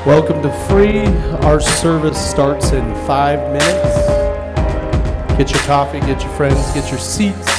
Welcome to Free. Our service starts in 5 minutes. Get your coffee, get your friends, get your seats.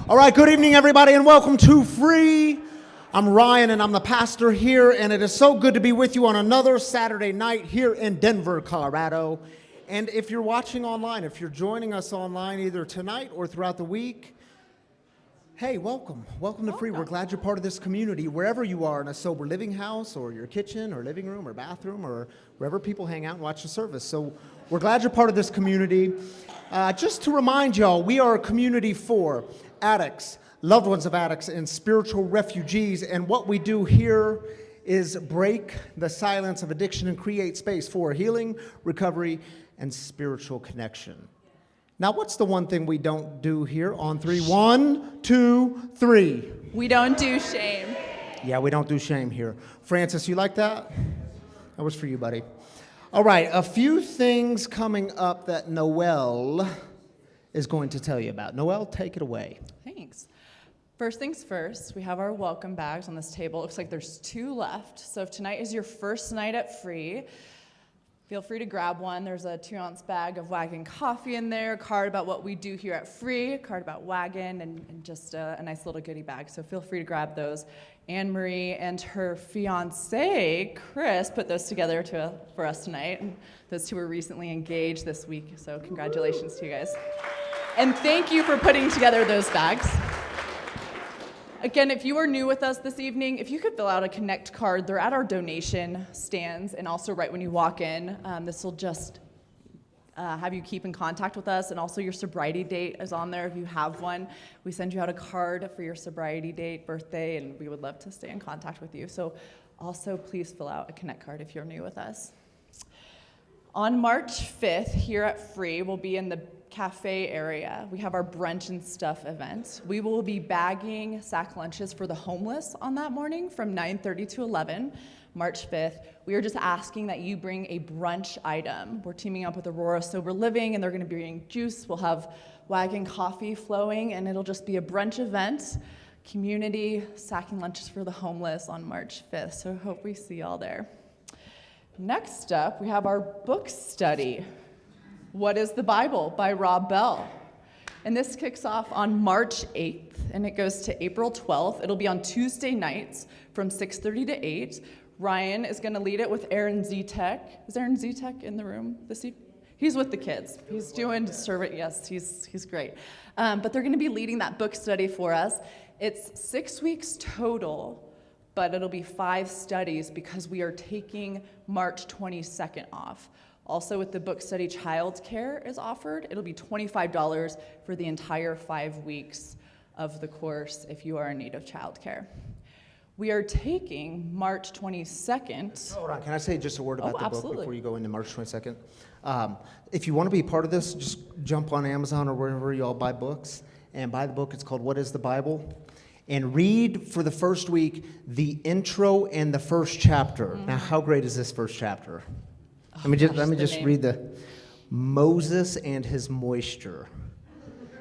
All right, good evening, everybody, and welcome to Free. I'm Ryan, and I'm the pastor here, and it is so good to be with you on another Saturday night here in Denver, Colorado. And if you're watching online, if you're joining us online either tonight or throughout the week, hey, welcome. Welcome to Free. We're glad you're part of this community, wherever you are, in a sober living house or your kitchen or living room or bathroom or wherever people hang out and watch the service. So we're glad you're part of this community. Just to remind y'all, we are a community for addicts, loved ones of addicts and spiritual refugees. And what we do here is break the silence of addiction and create space for healing, recovery, and spiritual connection. Now, what's the one thing we don't do here on three? 1, 2, 3. We don't do shame. Yeah, we don't do shame here. Francis, you like that? That was for you, buddy. All right, a few things coming up that Noelle is going to tell you about. Noelle, take it away. Thanks. First things first, we have our welcome bags on this table. It looks like there's 2 left. So if tonight is your first night at Free, feel free to grab one. There's a 2-ounce bag of Wagon coffee in there, a card about what we do here at Free, a card about Wagon, and just a nice little goodie bag. So feel free to grab those. Anne Marie and her fiance, Chris, put those together for us tonight. And those 2 were recently engaged this week, so congratulations to you guys. And thank you for putting together those bags. Again, if you are new with us this evening, if you could fill out a Connect card, they're at our donation stands and also right when you walk in. This will just have you keep in contact with us, and also your sobriety date is on there if you have one. We send you out a card for your sobriety date, birthday, and we would love to stay in contact with you. So also please fill out a Connect card if you're new with us. On March 5th, here at Free, we'll be in the cafe area. We have our brunch and stuff event. We will be bagging sack lunches for the homeless on that morning from 9:30 to 11, March 5th. We are just asking that you bring a brunch item. We're teaming up with Aurora Sober Living, and they're gonna be bringing juice. We'll have Wagon coffee flowing, and it'll just be a brunch event, community, sacking lunches for the homeless on March 5th. So I hope we see y'all there. Next up, we have our book study. What is the Bible by Rob Bell. And this kicks off on March 8th, and it goes to April 12th. It'll be on Tuesday nights from 6:30 to 8. Ryan is gonna lead it with Aaron Zetek. Is Aaron Zetek in the room this evening? He's with the kids. He's doing servant, yes, he's great. But they're gonna be leading that book study for us. It's 6 weeks total, but it'll be 5 studies because we are taking March 22nd off. Also with the book study, childcare is offered. It'll be $25 for the entire 5 weeks of the course if you are in need of childcare. We are taking March 22nd. Hold on, can I say just a word about the absolutely. book before you go into March 22nd? If you want to be part of this, just jump on Amazon or wherever you all buy books and buy the book. It's called What is the Bible? And read for the first week the intro and the first chapter. Mm-hmm. Now, how great is this first chapter? Let me just read the Moses and his moisture.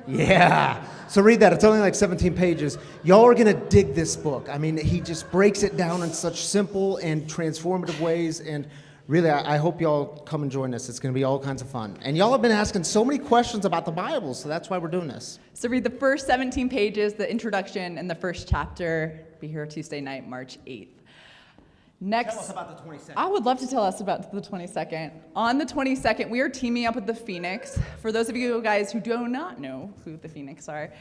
Yeah. So read that. It's only like 17 pages. Y'all are going to dig this book. I mean, he just breaks it down in such simple and transformative ways. And really, I hope y'all come and join us. It's going to be all kinds of fun. And y'all have been asking so many questions about the Bible, so that's why we're doing this. So read the first 17 pages, the introduction, and the first chapter. Be here Tuesday night, March 8th. Next, tell us about the 22nd. I would love to tell us about the 22nd. On the 22nd, we are teaming up with the Phoenix. For those of you guys who do not know who the Phoenix are,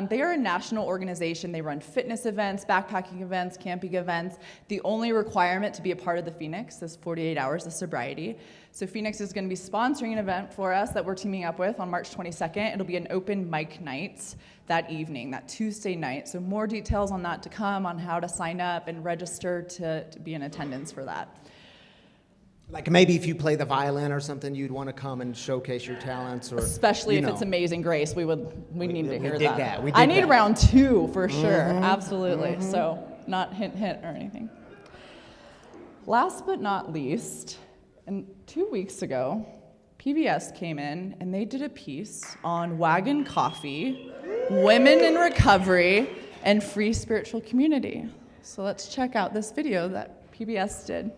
they are a national organization. They run fitness events, backpacking events, camping events. The only requirement to be a part of the Phoenix is 48 hours of sobriety. So Phoenix is going to be sponsoring an event for us that we're teaming up with on March 22nd. It'll be an open mic night that evening, that Tuesday night. So more details on that to come, on how to sign up and register to be in attendance for that. Like maybe if you play the violin or something, you'd want to come and showcase your talents, or especially if it's Amazing Grace, we need to hear that. We I need that. round 2 for sure, absolutely. So not hint or anything. Last but not least, and 2 weeks ago, PBS came in and they did a piece on Wagon Coffee, women in recovery, and free spiritual community. So let's check out this video that PBS did.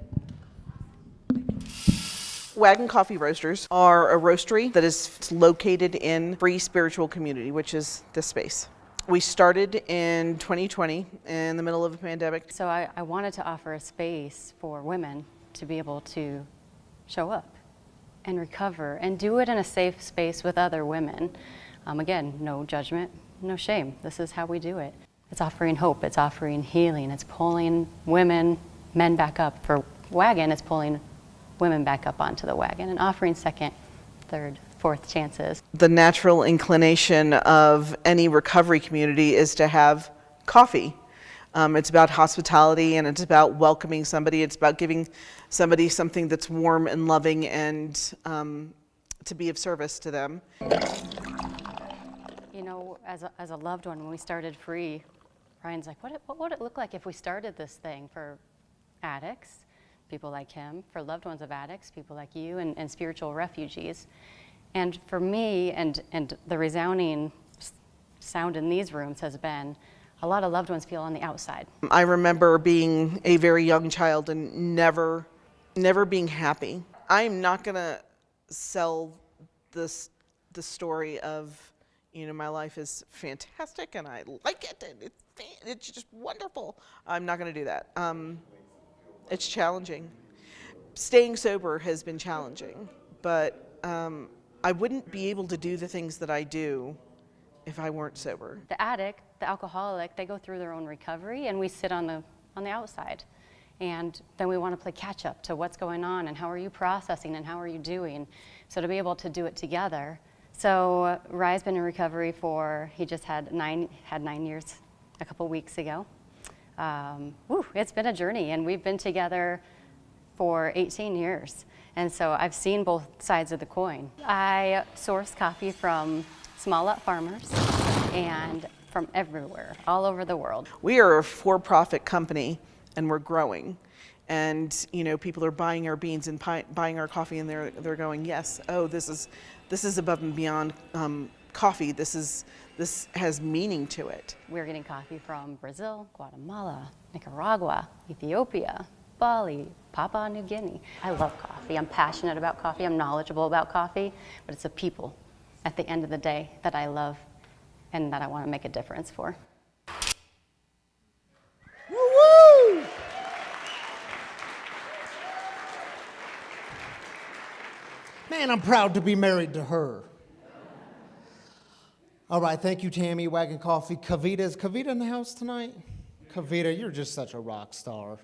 Wagon Coffee Roasters are a roastery that is located in Free Spiritual Community, which is this space. We started in 2020 in the middle of a pandemic. So I wanted to offer a space for women to be able to show up and recover and do it in a safe space with other women. Again, no judgment, no shame. This is how we do it. It's offering hope, it's offering healing, it's pulling women, men back up. For Wagon, it's pulling women back up onto the wagon and offering second, third, fourth chances. The natural inclination of any recovery community is to have coffee. It's about hospitality, and it's about welcoming somebody. It's about giving somebody something that's warm and loving, and to be of service to them. You know, as a loved one, when we started Free, Ryan's like, what would it look like if we started this thing for addicts, people like him, for loved ones of addicts, people like you, and spiritual refugees. And for me, and the resounding sound in these rooms has been, a lot of loved ones feel on the outside. I remember being a very young child and never being happy. I'm not gonna sell the story of, you know, my life is fantastic and I like it and it's just wonderful. I'm not gonna do that. It's challenging. Staying sober has been challenging, but I wouldn't be able to do the things that I do if I weren't sober. The addict, the alcoholic, they go through their own recovery, and we sit on the outside. And then we want to play catch up to what's going on and how are you processing and how are you doing. So to be able to do it together. So Rye's been in recovery he just had 9 years a couple weeks ago. It's been a journey, and we've been together for 18 years. And so I've seen both sides of the coin. I source coffee from small lot farmers and from everywhere, all over the world. We are a for-profit company, and we're growing. And you know, people are buying our beans and buying our coffee, and they're going, yes, oh, this is above and beyond coffee. This has meaning to it. We're getting coffee from Brazil, Guatemala, Nicaragua, Ethiopia, Bali, Papua New Guinea. I love coffee. I'm passionate about coffee. I'm knowledgeable about coffee, but it's the people at the end of the day that I love and that I want to make a difference for. Woo-woo! Man, I'm proud to be married to her. All right, thank you, Tammy, Wagon Coffee. Kavita, is Kavita in the house tonight? Kavita, you're just such a rock star.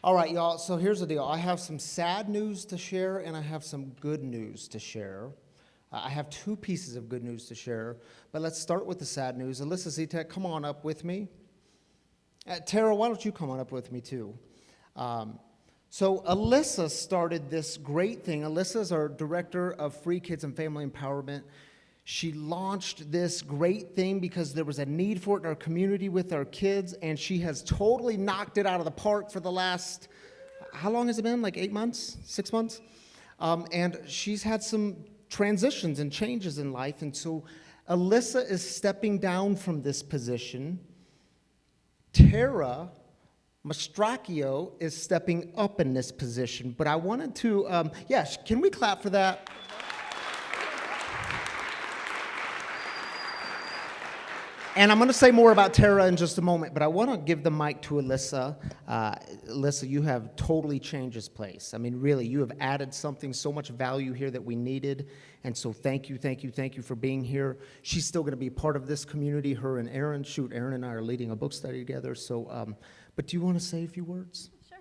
All right, y'all, so here's the deal. I have some sad news to share, and I have some good news to share. I have 2 pieces of good news to share, but let's start with the sad news. Alyssa Zetek, come on up with me. Tara, why don't you come on up with me, too? So Alyssa started this great thing. Alyssa is our director of Free Kids and Family Empowerment. She launched this great thing because there was a need for it in our community with our kids, and she has totally knocked it out of the park for the last, how long has it been? Like 8 months, 6 months? And she's had some transitions and changes in life, and so Alyssa is stepping down from this position. Tara Mastracchio is stepping up in this position, but I wanted to, can we clap for that? And I'm going to say more about Tara in just a moment, but I want to give the mic to Alyssa. Alyssa, you have totally changed this place. I mean, really, you have added something, so much value here that we needed. And so thank you for being here. She's still going to be part of this community, her and Aaron. Shoot, Aaron and I are leading a book study together. So, but do you want to say a few words? Sure.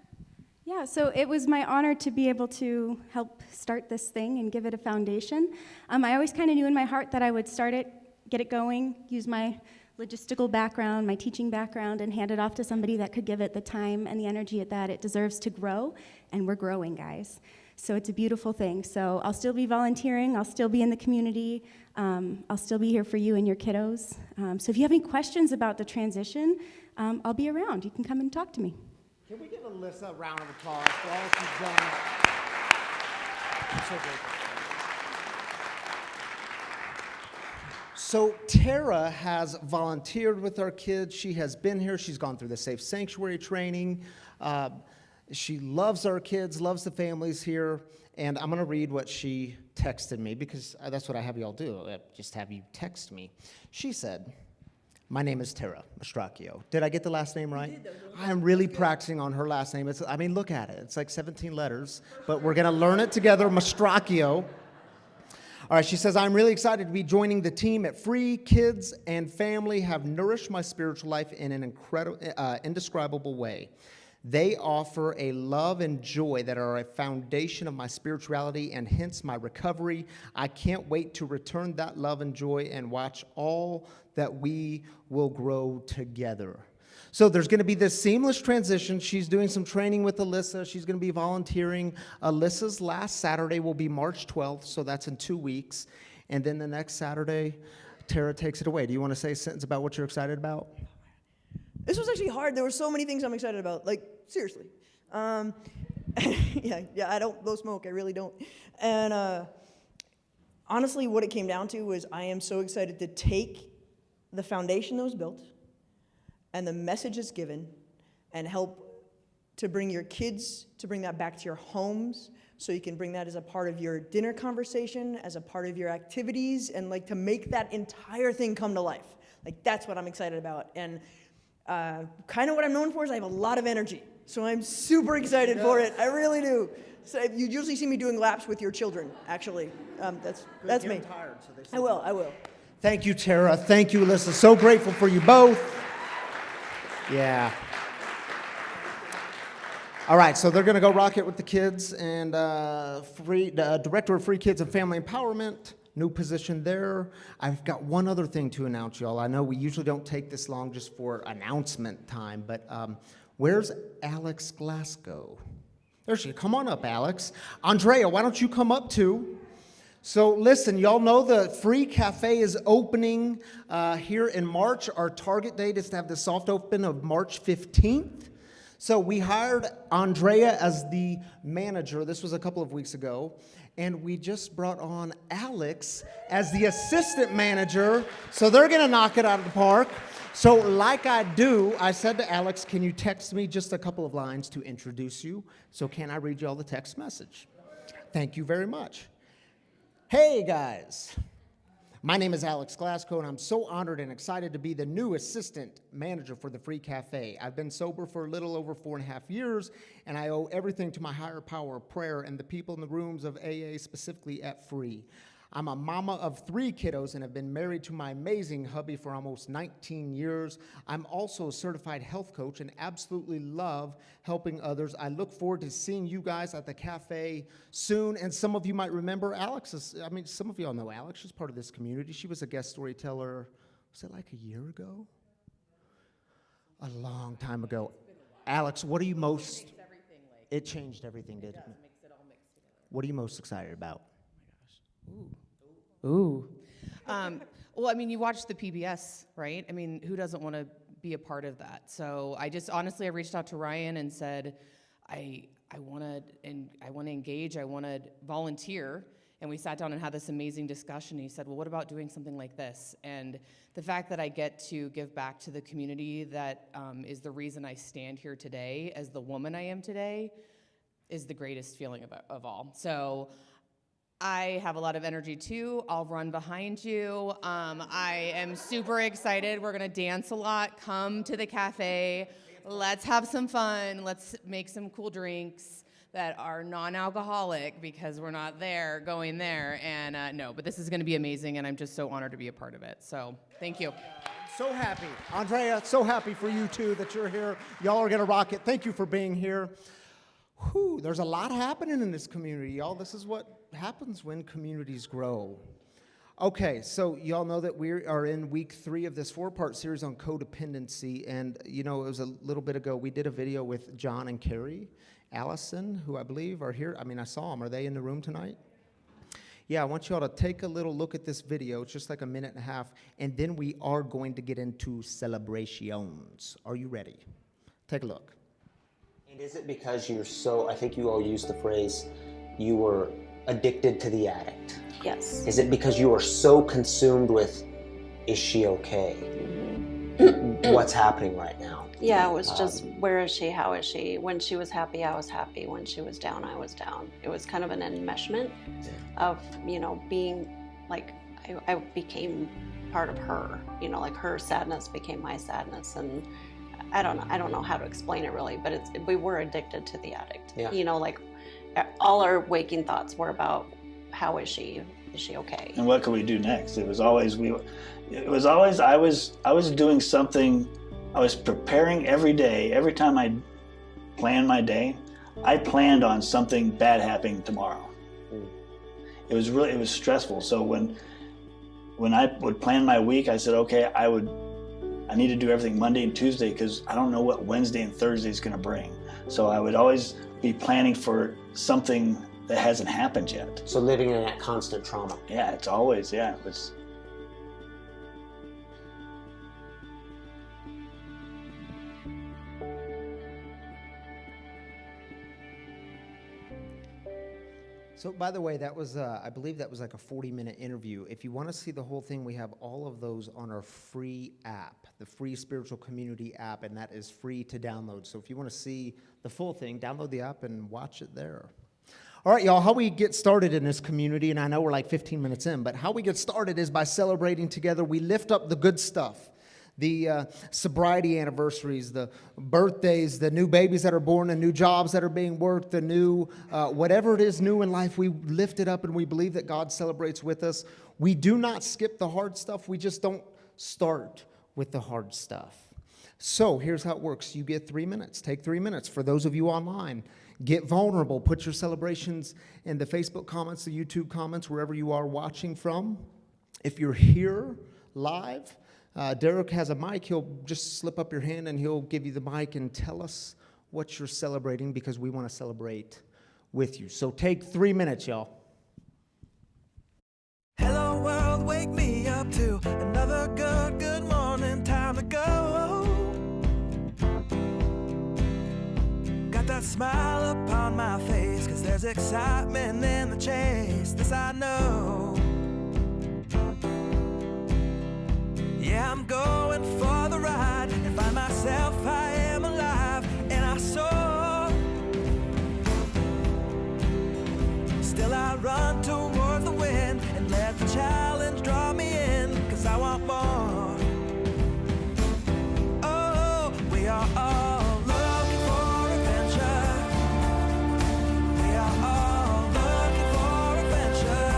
Yeah, so it was my honor to be able to help start this thing and give it a foundation. I always kind of knew in my heart that I would start it, get it going, use my logistical background, my teaching background, and hand it off to somebody that could give it the time and the energy that it deserves to grow, and we're growing, guys. So it's a beautiful thing. So I'll still be volunteering, I'll still be in the community, I'll still be here for you and your kiddos. So if you have any questions about the transition, I'll be around. You can come and talk to me. Can we give Alyssa a round of applause for all she's done? I'm so grateful. So Tara has volunteered with our kids. She has been here. She's gone through the Safe Sanctuary training. She loves our kids, loves the families here. And I'm going to read what she texted me because that's what I have y'all do. I just have you text me. She said, "My name is Tara Mastracchio." Did I get the last name right? I'm really practicing on her last name. Look at it. It's like 17 letters, but we're going to learn it together, Mastracchio. All right, she says, "I'm really excited to be joining the team at Free. Kids and family have nourished my spiritual life in an indescribable way. They offer a love and joy that are a foundation of my spirituality and hence my recovery. I can't wait to return that love and joy and watch all that we will grow together. So there's going to be this seamless transition. She's doing some training with Alyssa. She's going to be volunteering. Alyssa's last Saturday will be March 12th, so that's in 2 weeks. And then the next Saturday, Tara takes it away. Do you want to say a sentence about what you're excited about? This was actually hard. There were so many things I'm excited about. Like, seriously. Yeah, I don't blow smoke. I really don't. And honestly, what it came down to was I am so excited to take the foundation that was built and the message it's given and help to bring your kids, to bring that back to your homes, so you can bring that as a part of your dinner conversation, as a part of your activities, and like to make that entire thing come to life. Like, that's what I'm excited about. And kind of what I'm known for is I have a lot of energy. So I'm super excited for it. I really do. So you usually see me doing laps with your children, actually. That's me. Tired, so they I will. Thank you, Tara. Thank you, Alyssa. So grateful for you both. Yeah. All right, so they're going to go rock it with the kids, and Director of Free Kids and Family Empowerment, new position there. I've got one other thing to announce, y'all. I know we usually don't take this long just for announcement time, but where's Alex Glasgow? There she is. Come on up, Alex. Andrea, why don't you come up too? So listen, y'all know the free cafe is opening here in March. Our target date is to have the soft open of March 15th. So we hired Andrea as the manager. This was a couple of weeks ago. And we just brought on Alex as the assistant manager. So they're going to knock it out of the park. So like I do, I said to Alex, can you text me just a couple of lines to introduce you? So can I read you all the text message? Thank you very much. Hey, guys. My name is Alex Glasgow, and I'm so honored and excited to be the new assistant manager for the Free Cafe. I've been sober for a little over 4.5 years, and I owe everything to my higher power of prayer and the people in the rooms of AA, specifically at Free. I'm a mama of 3 kiddos and have been married to my amazing hubby for almost 19 years. I'm also a certified health coach and absolutely love helping others. I look forward to seeing you guys at the cafe soon. And some of you might remember some of y'all know Alex. She's part of this community. She was a guest storyteller, was it like a year ago? A long time ago. Alex, what are you most... It changed everything, didn't it? It makes it all mixed together. What are you most excited about? Ooh. Well, I mean, you watch the PBS, right? I mean, who doesn't want to be a part of that? So I reached out to Ryan and said, I want to engage, I want to volunteer. And we sat down and had this amazing discussion. And he said, well, what about doing something like this? And the fact that I get to give back to the community that is the reason I stand here today as the woman I am today is the greatest feeling of all. So I have a lot of energy too. I'll run behind you. I am super excited. We're gonna dance a lot. Come to the cafe. Let's have some fun. Let's make some cool drinks that are non-alcoholic because we're not going there. And but this is gonna be amazing, and I'm just so honored to be a part of it. So thank you. So happy. Andrea, so happy for you too that you're here. Y'all are gonna rock it. Thank you for being here. Whew, there's a lot happening in this community, y'all. This is what happens when communities grow. Okay, so y'all know that we are in week 3 of this 4-part series on codependency, and it was a little bit ago, we did a video with John and Carrie Allison, who I believe are here. I mean, I saw them. Are they in the room tonight? Yeah, I want y'all to take a little look at this video. It's just like a minute and a half, and then we are going to get into celebrations. Are you ready? Take a look. And is it because I think you all used the phrase, you were addicted to the addict? Yes. Is it because you were so consumed with, is she okay? What's happening right now? Yeah, it was just, where is she, how is she? When she was happy, I was happy. When she was down, I was down. It was kind of an enmeshment of, being like, I became part of her, like her sadness became my sadness. And I don't know how to explain it really, but we were addicted to the addict. Yeah. Like all our waking thoughts were about, how is she? Is she okay? And what could we do next? It was always I was doing something. I was preparing every day. Every time I plan my day, I planned on something bad happening tomorrow. It was stressful. So when I would plan my week, I said, okay, I need to do everything Monday and Tuesday because I don't know what Wednesday and Thursday is going to bring. So I would always be planning for something that hasn't happened yet. So living in that constant trauma. Yeah, it's always, yeah. It was. So, by the way, that was, I believe that was like a 40-minute interview. If you want to see the whole thing, we have all of those on our free app, the free Spiritual Community app, and that is free to download. So if you want to see the full thing, download the app and watch it there. All right, y'all, how we get started in this community, and I know we're like 15 minutes in, but how we get started is by celebrating together. We lift up the good stuff. The sobriety anniversaries, the birthdays, the new babies that are born, the new jobs that are being worked, the new, whatever it is new in life, we lift it up and we believe that God celebrates with us. We do not skip the hard stuff. We just don't start with the hard stuff. So here's how it works. You get 3 minutes. Take 3 minutes. For those of you online, get vulnerable. Put your celebrations in the Facebook comments, the YouTube comments, wherever you are watching from. If you're here live, Derek has a mic. He'll just slip up your hand and he'll give you the mic and tell us what you're celebrating because we want to celebrate with you. So take 3 minutes, y'all. Hello world, wake me up to another good morning, time to go. Got that smile upon my face, cause there's excitement in the chase, this I know. Yeah, I'm going for the ride and find myself, I am alive and I soar. Still I run towards the wind and let the challenge draw me in, cause I want more. Oh, we are all looking for adventure. We are all looking for adventure.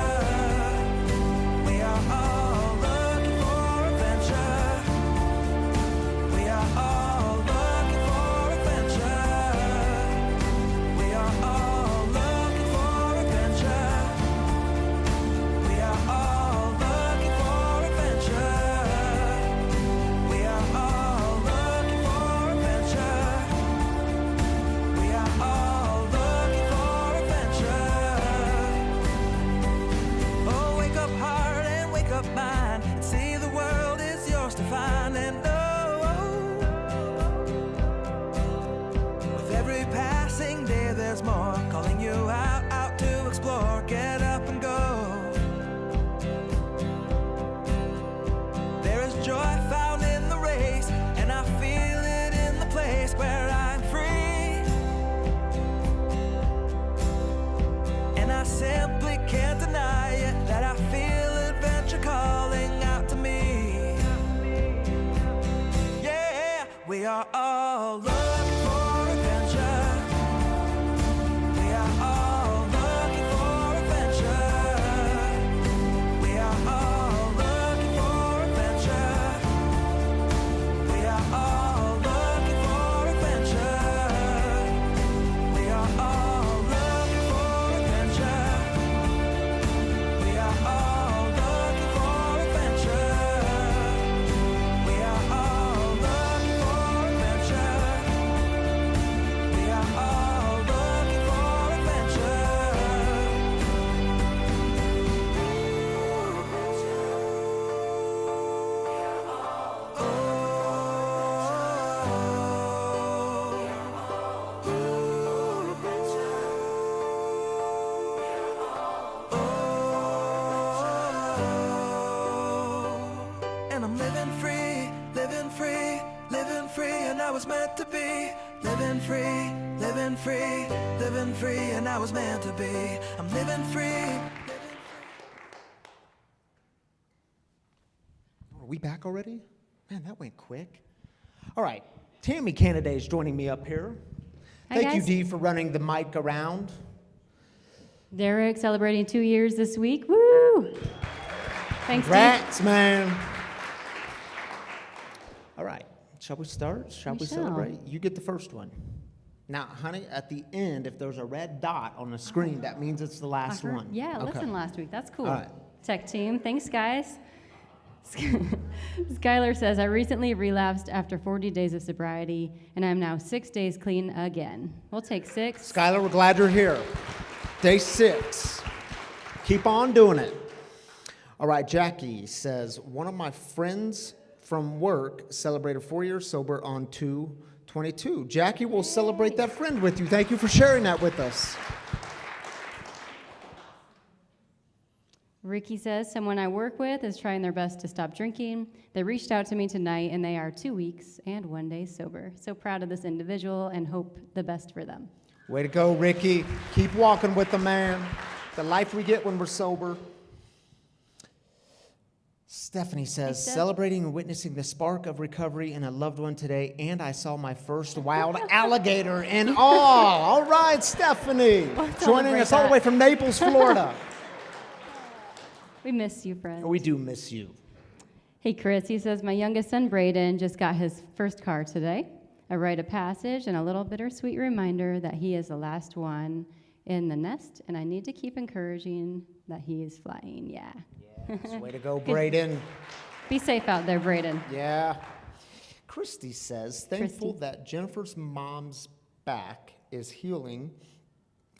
We are all looking for adventure. We are all looking for adventure. We are all looking for adventure. We are all looking for adventure. We are all looking for adventure. We are all looking for adventure. Oh, wake up heart and wake up mind and see the world is yours to find and know. With every passing day there's more calling you out to explore. Get up and go. There is joy found in the race, and I feel it in the place where I'm free. And I simply can't deny it, that I feel adventure calling out to me. Yeah, we are all looking for adventure. We are all looking for adventure. We are all looking for adventure. We are all looking for adventure. We are all looking for adventure. We are all looking for adventure. We are all looking for adventure. We are all looking for adventure. And I'm living free, living free, living free, and I was meant to be. Living free, living free, living free, and I was meant to be. I'm living free. Are we back already? Man, that went quick. All right, Tammy Canada is joining me up here. Hi, Thank you, guys. Dee, for running the mic around. Derek celebrating 2 years this week. Woo! Thanks, Steve. Congrats, man. All right, shall we start? Shall we We shall. celebrate? You get the first one. Now, honey, at the end, if there's a red dot on the screen, that means it's the last one. Yeah, Okay. listen last week. That's cool. All right. Tech team, thanks, guys. Skylar says, I recently relapsed after 40 days of sobriety, and I'm now 6 days clean again. We'll take 6. Skylar, we're glad you're here. Day 6. Keep on doing it. All right, Jackie says, one of my friends from work celebrated 4 years sober on 2/22. Jackie will celebrate that friend with you. Thank you for sharing that with us. Ricky says, someone I work with is trying their best to stop drinking. They reached out to me tonight, and they are 2 weeks and 1 day sober. So proud of this individual and hope the best for them. Way to go, Ricky. Keep walking with the man. The life we get when we're sober. Stephanie says, celebrating and witnessing the spark of recovery in a loved one today, and I saw my first wild alligator in awe. All right, Stephanie. Joining us all the way from Naples, Florida. We miss you, friend. We do miss you. Hey, Chris, he says, my youngest son, Braden, just got his first car today. A rite of passage and a little bittersweet reminder that he is the last one in the nest, and I need to keep encouraging that he is flying. Yeah. Yes, way to go, Braden. Be safe out there, Braden. Yeah. Christy says, thankful that Jennifer's mom's back is healing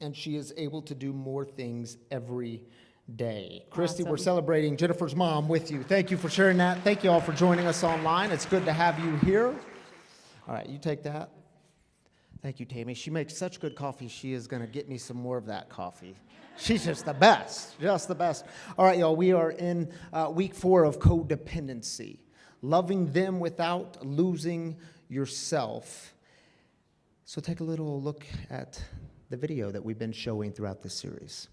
and she is able to do more things every day. Christy, we're celebrating Jennifer's mom with you. Thank you for sharing that. Thank you all for joining us online. It's good to have you here. All right, you take that. Thank you, Tammy. She makes such good coffee. She is going to get me some more of that coffee. She's just the best, just the best. All right, y'all, we are in week 4 of codependency, loving them without losing yourself. So take a little look at the video that we've been showing throughout this series.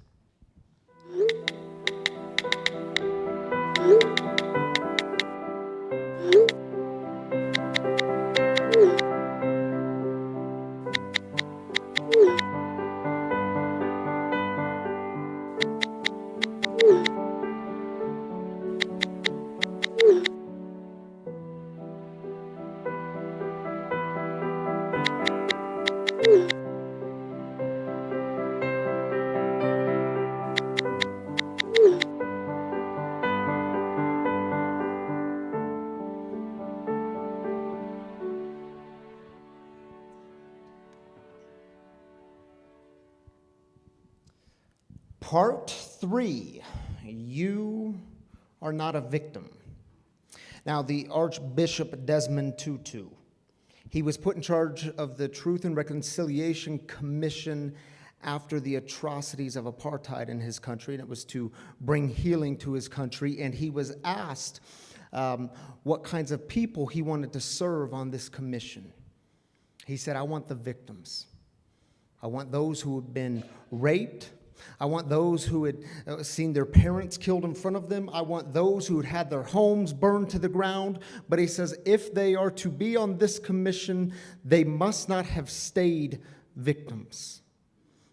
Part 3, you are not a victim. Now, the Archbishop Desmond Tutu, he was put in charge of the Truth and Reconciliation Commission after the atrocities of apartheid in his country, and it was to bring healing to his country, and he was asked what kinds of people he wanted to serve on this commission. He said, I want the victims. I want those who have been raped. I want those who had seen their parents killed in front of them. I want those who had had their homes burned to the ground. But he says, if they are to be on this commission, they must not have stayed victims.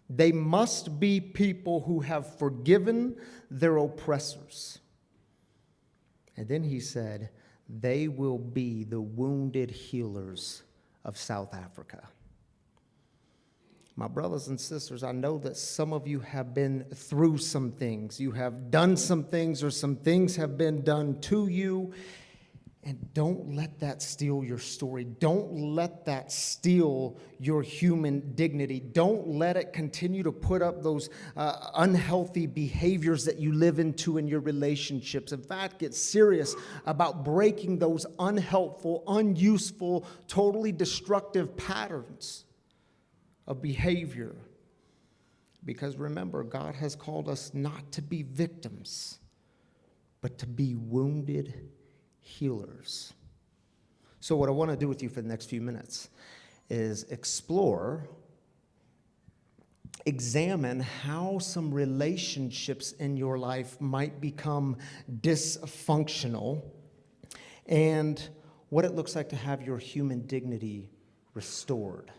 They must be people who have forgiven their oppressors. And then he said, they will be the wounded healers of South Africa. My brothers and sisters, I know that some of you have been through some things. You have done some things, or some things have been done to you. And don't let that steal your story. Don't let that steal your human dignity. Don't let it continue to put up those unhealthy behaviors that you live into in your relationships. In fact, get serious about breaking those unhelpful, unuseful, totally destructive patterns of behavior. Because remember, God has called us not to be victims, but to be wounded healers. So what I want to do with you for the next few minutes is examine how some relationships in your life might become dysfunctional, and what it looks like to have your human dignity restored.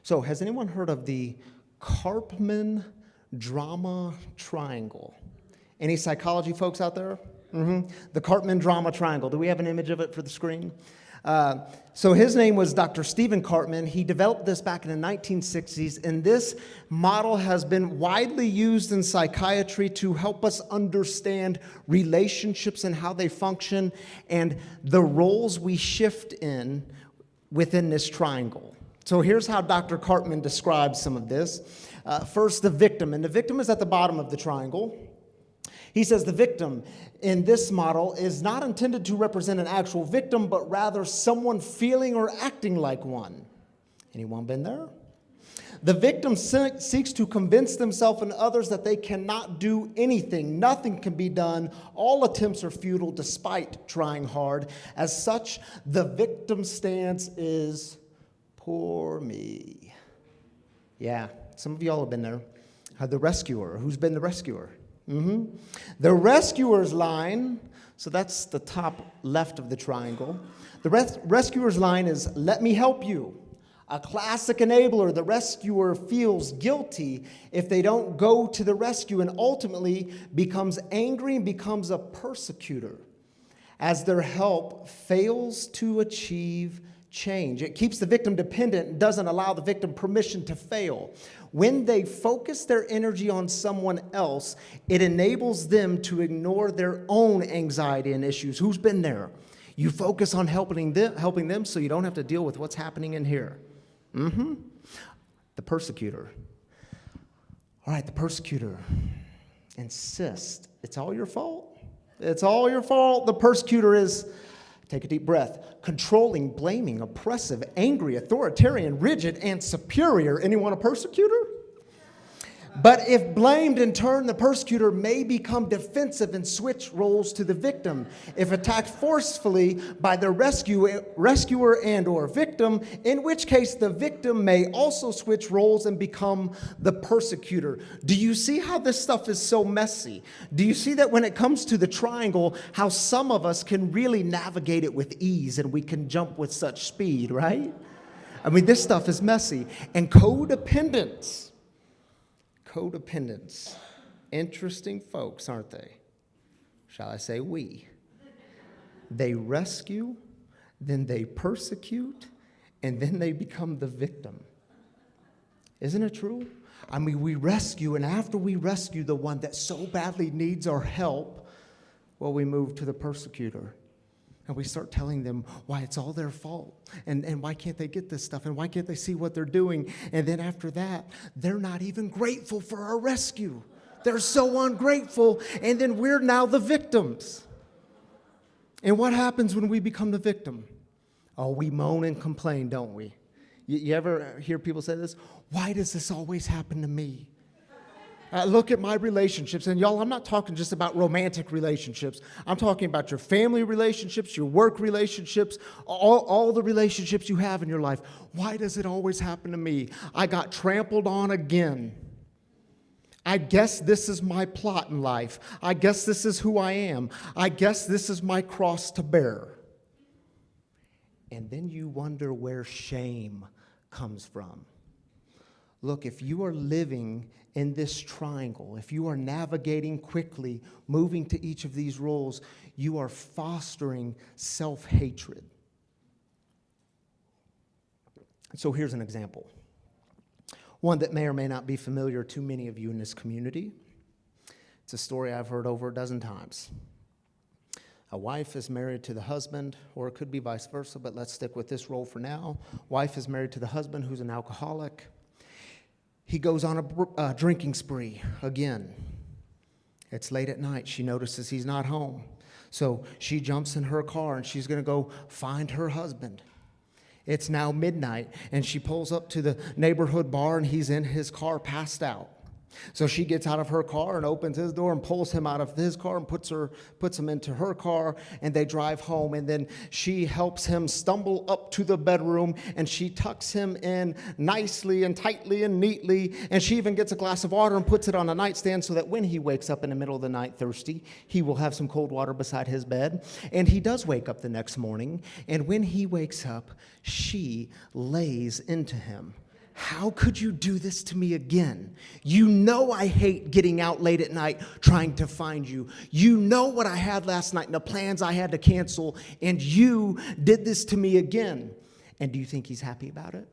So, has anyone heard of the Karpman drama triangle? Any psychology folks out there? The Karpman drama triangle. Do we have an image of it for the screen? So his name was Dr. Stephen Cartman. He developed this back in the 1960s, and this model has been widely used in psychiatry to help us understand relationships and how they function and the roles we shift in within this triangle. So here's how Dr. Cartman describes some of this. First, the victim, and the victim is at the bottom of the triangle. He says the victim in this model is not intended to represent an actual victim, but rather someone feeling or acting like one. Anyone been there? The victim seeks to convince themselves and others that they cannot do anything. Nothing can be done. All attempts are futile despite trying hard. As such, the victim's stance is, poor me. Yeah, some of y'all have been there. The rescuer. Who's been the rescuer? The rescuer's line, so that's the top left of the triangle. The rescuer's line is, let me help you. A classic enabler, the rescuer feels guilty if they don't go to the rescue and ultimately becomes angry and becomes a persecutor as their help fails to achieve change. It keeps the victim dependent and doesn't allow the victim permission to fail. When they focus their energy on someone else, it enables them to ignore their own anxiety and issues. Who's been there? You focus on helping them so you don't have to deal with what's happening in here. The persecutor. All right, the persecutor insists it's all your fault. It's all your fault. The persecutor is, take a deep breath, controlling, blaming, oppressive, angry, authoritarian, rigid, and superior. Anyone a persecutor? But if blamed in turn, the persecutor may become defensive and switch roles to the victim. If attacked forcefully by the rescuer and or victim, in which case the victim may also switch roles and become the persecutor. Do you see how this stuff is so messy? Do you see that when it comes to the triangle, how some of us can really navigate it with ease and we can jump with such speed, right? I mean, this stuff is messy. And codependence. Interesting folks, aren't they? Shall I say we? They rescue, then they persecute, and then they become the victim. Isn't it true? I mean, we rescue, and after we rescue the one that so badly needs our help, well, we move to the persecutor. And we start telling them why it's all their fault. And why can't they get this stuff? And why can't they see what they're doing? And then after that, they're not even grateful for our rescue. They're so ungrateful. And then we're now the victims. And what happens when we become the victim? Oh, we moan and complain, don't we? You ever hear people say this? Why does this always happen to me? Look at my relationships, and y'all, I'm not talking just about romantic relationships. I'm talking about your family relationships, your work relationships, all the relationships you have in your life. Why does it always happen to me? I got trampled on again. I guess this is my plot in life. I guess this is who I am. I guess this is my cross to bear. And then you wonder where shame comes from. Look, if you are living in this triangle, if you are navigating quickly, moving to each of these roles, you are fostering self-hatred. So here's an example. One that may or may not be familiar to many of you in this community. It's a story I've heard over a dozen times. A wife is married to the husband, or it could be vice versa, but let's stick with this role for now. Wife is married to the husband who's an alcoholic. He goes on a drinking spree again. It's late at night. She notices he's not home. So she jumps in her car and she's going to go find her husband. It's now midnight and she pulls up to the neighborhood bar and he's in his car passed out. So she gets out of her car and opens his door and pulls him out of his car and puts him into her car, and they drive home. And then she helps him stumble up to the bedroom, and she tucks him in nicely and tightly and neatly. And she even gets a glass of water and puts it on a nightstand so that when he wakes up in the middle of the night thirsty, he will have some cold water beside his bed. And he does wake up the next morning, and when he wakes up, she lays into him. how could you do this to me again? You know I hate getting out late at night trying to find you. You know what I had last night and the plans I had to cancel, and you did this to me again. And do you think he's happy about it?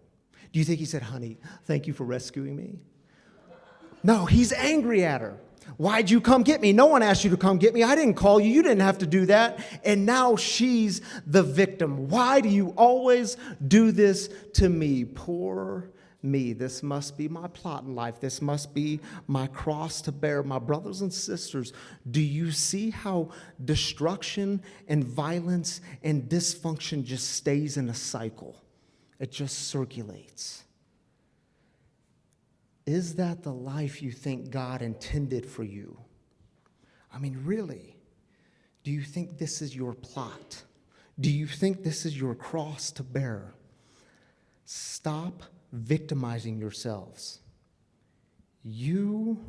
Do you think he said, honey, thank you for rescuing me? No, he's angry at her. Why'd you come get me? No one asked you to come get me. I didn't call you. You didn't have to do that. And now she's the victim. Why do you always do this to me? Poor me. This must be my plot in life. This must be my cross to bear. My brothers and sisters, do you see how destruction and violence and dysfunction just stays in a cycle? It just circulates. Is that the life you think God intended for you? I mean, really? Do you think this is your plot? Do you think this is your cross to bear? Stop victimizing yourselves. You,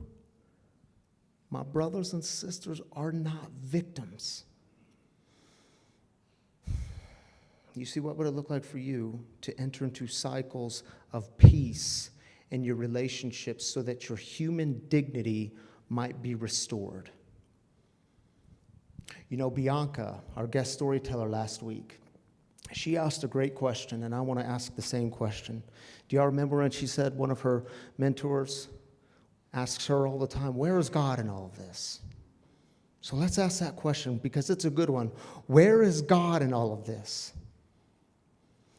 my brothers and sisters, are not victims. You see, what would it look like for you to enter into cycles of peace in your relationships so that your human dignity might be restored? You know, Bianca, our guest storyteller last week, she asked a great question, and I want to ask the same question. Do y'all remember when she said one of her mentors asks her all the time, where is God in all of this? So let's ask that question because it's a good one. Where is God in all of this?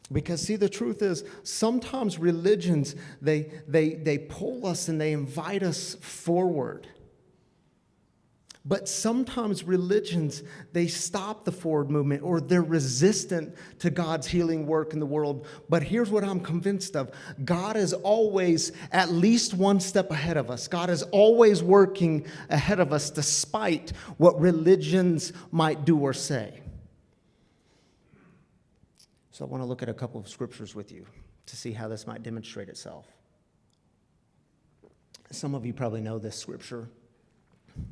Because, see, the truth is, sometimes religions, they pull us and they invite us forward. But sometimes religions, they stop the forward movement or they're resistant to God's healing work in the world. But here's what I'm convinced of. God is always at least one step ahead of us. God is always working ahead of us despite what religions might do or say. So I want to look at a couple of scriptures with you to see how this might demonstrate itself. Some of you probably know this scripture.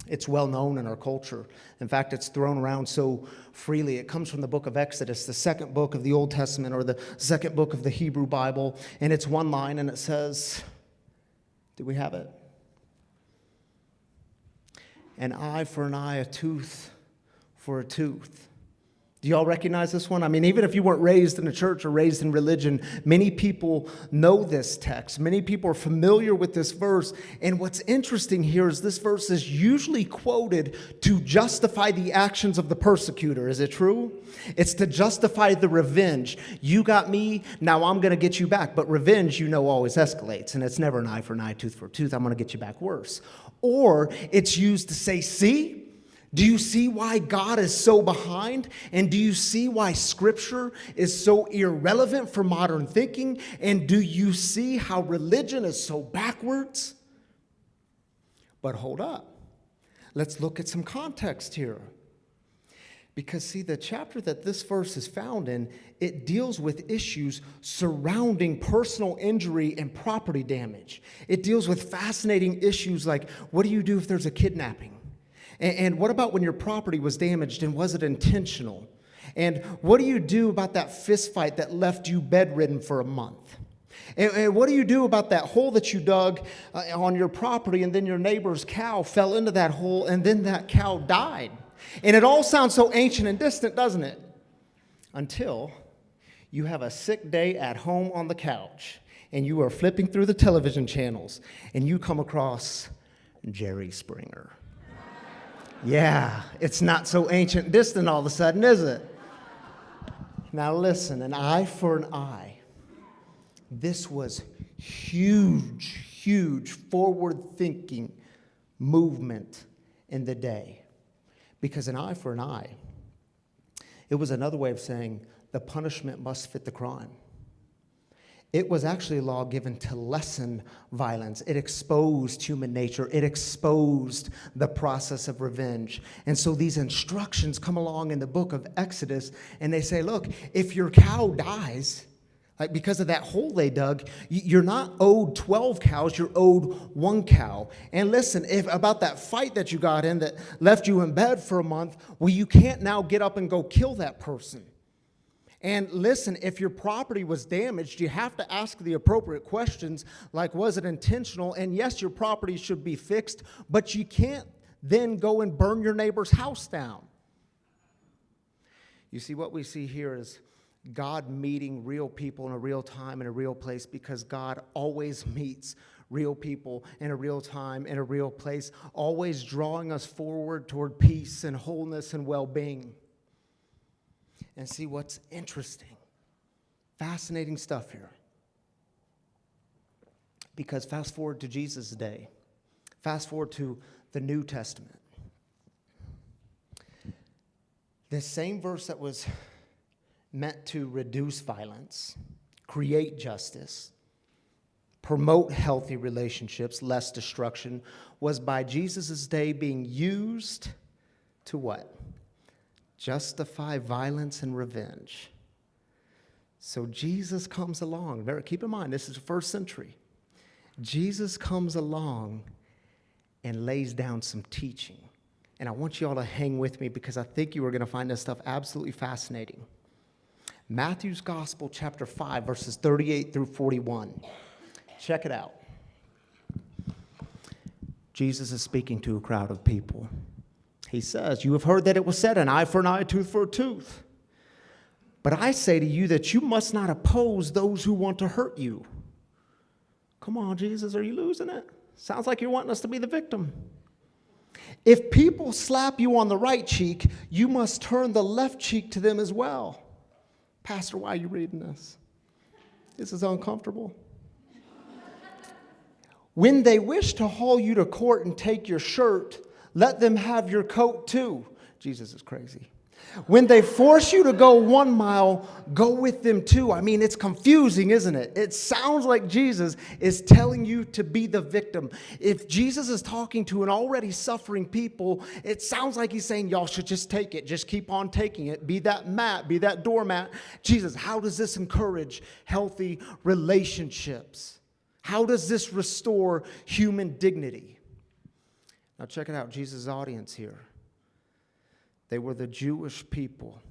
It's well known in our culture. In fact, it's thrown around so freely. It comes from the book of Exodus, the second book of the Old Testament, or the second book of the Hebrew Bible. And it's one line, and it says, do we have it? An eye for an eye, a tooth for a tooth. Do y'all recognize this one? I mean, even if you weren't raised in a church or raised in religion, many people know this text. Many people are familiar with this verse. And what's interesting here is this verse is usually quoted to justify the actions of the persecutor. Is it true? It's to justify the revenge. You got me, now I'm going to get you back. But revenge, you know, always escalates. And it's never an eye for an eye, tooth for a tooth. I'm going to get you back worse. Or it's used to say, see? Do you see why God is so behind? And do you see why Scripture is so irrelevant for modern thinking? And do you see how religion is so backwards? But hold up. Let's look at some context here. Because, see, the chapter that this verse is found in, it deals with issues surrounding personal injury and property damage. It deals with fascinating issues like, what do you do if there's a kidnapping? And what about when your property was damaged and was it intentional? And what do you do about that fist fight that left you bedridden for a month? And what do you do about that hole that you dug on your property and then your neighbor's cow fell into that hole and then that cow died? And it all sounds so ancient and distant, doesn't it? Until you have a sick day at home on the couch and you are flipping through the television channels and you come across Jerry Springer. Yeah, it's not so ancient distant all of a sudden, is it? Now listen, an eye for an eye. This was huge forward-thinking movement in the day. Because an eye for an eye, it was another way of saying the punishment must fit the crime. It was actually a law given to lessen violence. It exposed human nature. It exposed the process of revenge. And so these instructions come along in the book of Exodus, and they say, look, if your cow dies, like because of that hole they dug, you're not owed 12 cows, you're owed 1 cow. And listen, if about that fight that you got in that left you in bed for a month, well, you can't now get up and go kill that person. And listen, if your property was damaged, you have to ask the appropriate questions like, was it intentional? And yes, your property should be fixed, but you can't then go and burn your neighbor's house down. You see, what we see here is God meeting real people in a real time, in a real place, because God always meets real people in a real time, in a real place, always drawing us forward toward peace and wholeness and well-being. And see what's interesting, fascinating stuff here. Because fast forward to Jesus' day, fast forward to the New Testament. This same verse that was meant to reduce violence, create justice, promote healthy relationships, less destruction, was by Jesus' day being used to what? Justify violence and revenge. So Jesus comes along. Keep in mind, this is the first century. Jesus comes along and lays down some teaching. And I want you all to hang with me because I think you are going to find this stuff absolutely fascinating. Matthew's Gospel, chapter 5, verses 38 through 41. Check it out. Jesus is speaking to a crowd of people. He says, "You have heard that it was said, an eye for an eye, a tooth for a tooth. But I say to you that you must not oppose those who want to hurt you." Come on, Jesus, are you losing it? Sounds like you're wanting us to be the victim. "If people slap you on the right cheek, you must turn the left cheek to them as well." Pastor, why are you reading this? This is uncomfortable. "When they wish to haul you to court and take your shirt, let them have your coat too." Jesus is crazy. "When they force you to go 1 mile, go with them too." I mean, it's confusing, isn't it? It sounds like Jesus is telling you to be the victim. If Jesus is talking to an already suffering people, it sounds like he's saying, y'all should just take it. Just keep on taking it. Be that mat, be that doormat. Jesus, how does this encourage healthy relationships? How does this restore human dignity? Now check it out, Jesus' audience here. They were the Jewish people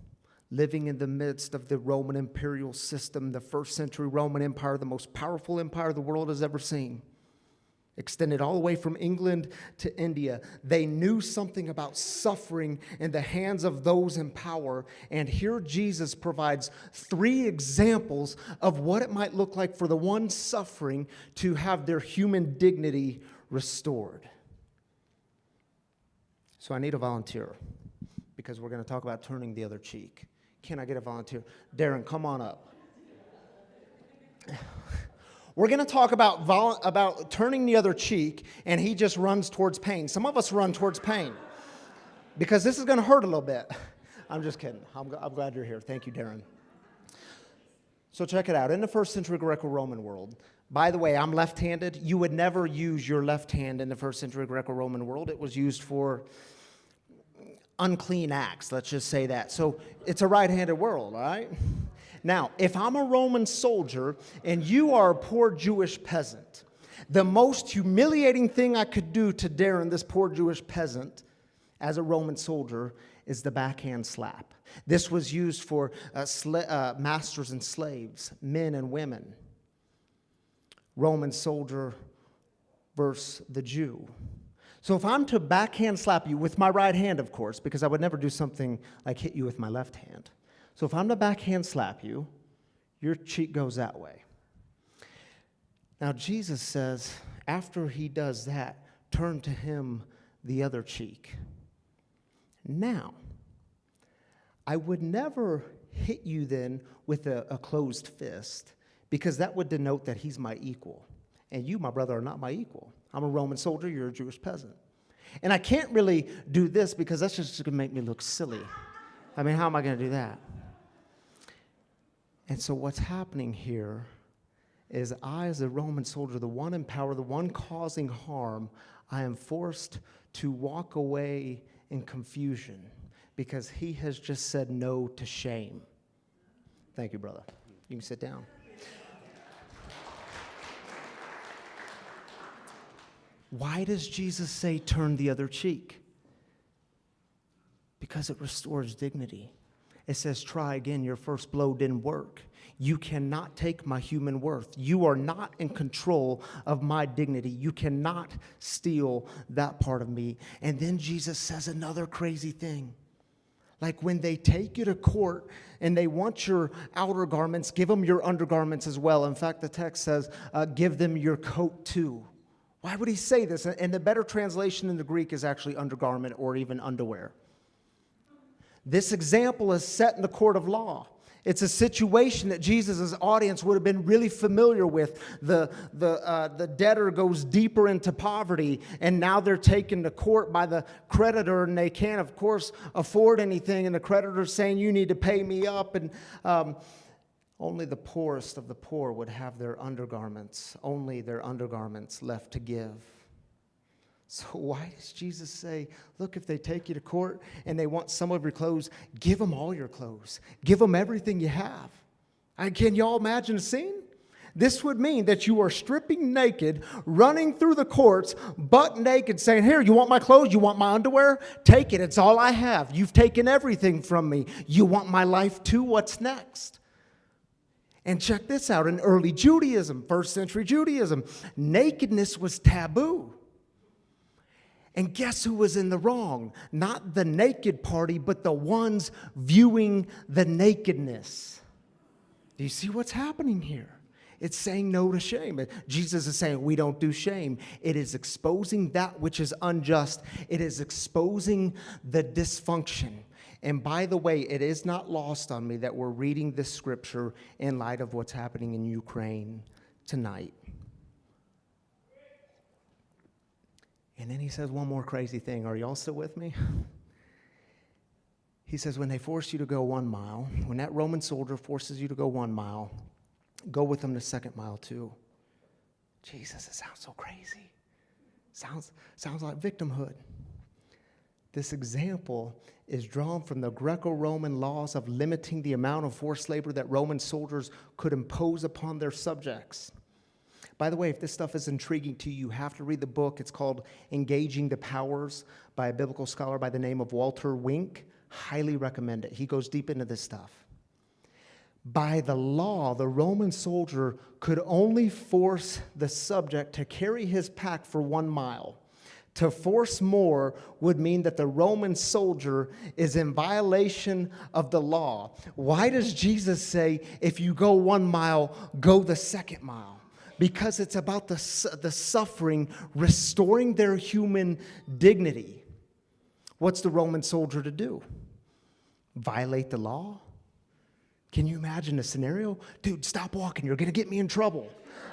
living in the midst of the Roman imperial system, the first century Roman Empire, the most powerful empire the world has ever seen. Extended all the way from England to India. They knew something about suffering in the hands of those in power. And here Jesus provides 3 examples of what it might look like for the one suffering to have their human dignity restored. So I need a volunteer because we're going to talk about turning the other cheek. Can I get a volunteer? Darren, come on up. We're going to talk about turning the other cheek, and he just runs towards pain. Some of us run towards pain because this is going to hurt a little bit. I'm just kidding. I'm glad you're here. Thank you, Darren. So check it out. In the first century Greco-Roman world, by the way, I'm left-handed. You would never use your left hand in the first century Greco-Roman world. It was used for unclean acts, let's just say that. So it's a right-handed world, all right? Now, if I'm a Roman soldier and you are a poor Jewish peasant, the most humiliating thing I could do to Darren, this poor Jewish peasant, as a Roman soldier, is the backhand slap. This was used for masters and slaves, men and women. Roman soldier versus the Jew. So if I'm to backhand slap you with my right hand, of course, because I would never do something like hit you with my left hand. So if I'm to backhand slap you, your cheek goes that way. Now Jesus says, after he does that, turn to him the other cheek. Now, I would never hit you then with a closed fist, because that would denote that he's my equal. And you, my brother, are not my equal. I'm a Roman soldier, you're a Jewish peasant. And I can't really do this because that's just going to make me look silly. I mean, how am I going to do that? And so what's happening here is I, as a Roman soldier, the one in power, the one causing harm, I am forced to walk away in confusion because he has just said no to shame. Thank you, brother. You can sit down. Why does Jesus say turn the other cheek? Because it restores dignity. It says, try again, your first blow didn't work. You cannot take my human worth. You are not in control of my dignity. You cannot steal that part of me. And then Jesus says another crazy thing. Like when they take you to court and they want your outer garments, give them your undergarments as well. In fact, the text says, give them your coat too. Why would he say this? And the better translation in the Greek is actually undergarment or even underwear. This example is set in the court of law. It's a situation that Jesus' audience would have been really familiar with. The debtor goes deeper into poverty, and now they're taken to court by the creditor, and they can't, of course, afford anything. And the creditor's saying, you need to pay me up. And only the poorest of the poor would have their undergarments, only their undergarments left to give. So why does Jesus say, look, if they take you to court and they want some of your clothes, give them all your clothes. Give them everything you have. Can y'all imagine the scene? This would mean that you are stripping naked, running through the courts, butt naked, saying, here, you want my clothes? You want my underwear? Take it. It's all I have. You've taken everything from me. You want my life too? What's next? And check this out. In early Judaism, first century Judaism, nakedness was taboo. And guess who was in the wrong? Not the naked party, but the ones viewing the nakedness. Do you see what's happening here? It's saying no to shame. Jesus is saying we don't do shame. It is exposing that which is unjust. It is exposing the dysfunction. And by the way, it is not lost on me that we're reading this scripture in light of what's happening in Ukraine tonight. And then he says one more crazy thing. Are y'all still with me? He says, when they force you to go 1 mile, when that Roman soldier forces you to go 1 mile, go with them the 2nd mile too. Jesus, it sounds so crazy. Sounds like victimhood. This example is drawn from the Greco-Roman laws of limiting the amount of forced labor that Roman soldiers could impose upon their subjects. By the way, if this stuff is intriguing to you, you have to read the book. It's called Engaging the Powers by a biblical scholar by the name of Walter Wink. Highly recommend it. He goes deep into this stuff. By the law, the Roman soldier could only force the subject to carry his pack for 1 mile. To force more would mean that the Roman soldier is in violation of the law. Why does Jesus say, if you go 1 mile, go the 2nd mile? Because it's about the suffering, restoring their human dignity. What's the Roman soldier to do? Violate the law? Can you imagine a scenario? Dude, stop walking. You're going to get me in trouble.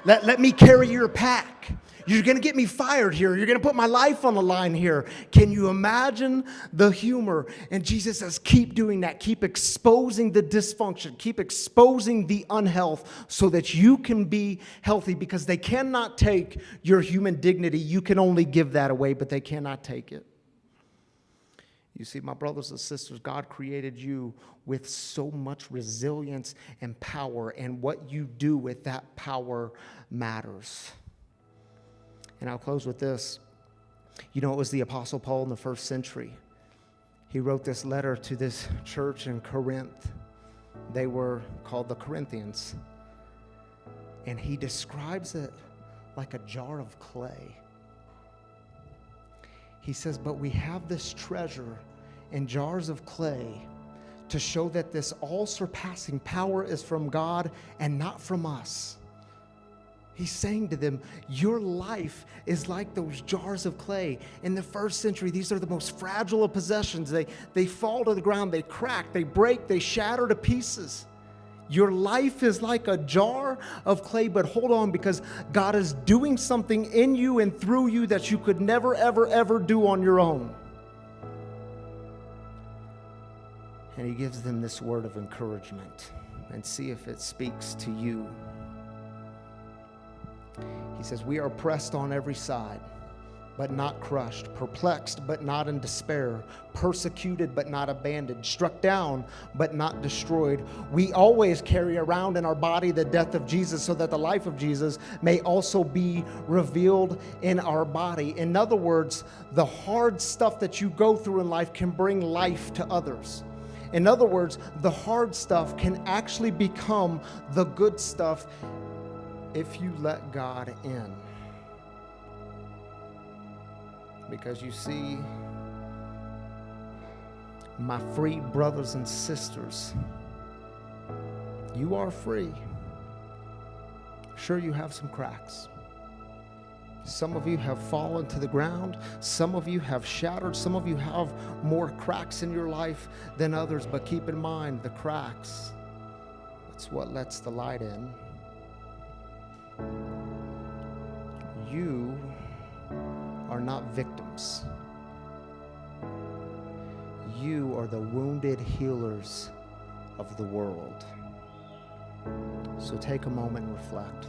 Let me carry your pack. You're going to get me fired here. You're going to put my life on the line here. Can you imagine the humor? And Jesus says, keep doing that. Keep exposing the dysfunction. Keep exposing the unhealth so that you can be healthy, because they cannot take your human dignity. You can only give that away, but they cannot take it. You see, my brothers and sisters, God created you with so much resilience and power, and what you do with that power matters. And I'll close with this. You know, it was the Apostle Paul in the 1st century. He wrote this letter to this church in Corinth. They were called the Corinthians. And he describes it like a jar of clay. He says, but we have this treasure in jars of clay to show that this all-surpassing power is from God and not from us. He's saying to them, your life is like those jars of clay. In the 1st century, these are the most fragile of possessions. They fall to the ground, they crack, they break, they shatter to pieces. Your life is like a jar of clay, but hold on, because God is doing something in you and through you that you could never, ever, ever do on your own. And he gives them this word of encouragement, and see if it speaks to you. He says, we are pressed on every side, but not crushed, perplexed, but not in despair, persecuted, but not abandoned, struck down, but not destroyed. We always carry around in our body the death of Jesus, so that the life of Jesus may also be revealed in our body. In other words, the hard stuff that you go through in life can bring life to others. In other words, the hard stuff can actually become the good stuff if you let God in. Because you see, my free brothers and sisters, you are free. Sure, you have some cracks. Some of you have fallen to the ground. Some of you have shattered. Some of you have more cracks in your life than others. But keep in mind, the cracks, it's what lets the light in. You are not victims. You are the wounded healers of the world. So take a moment and reflect.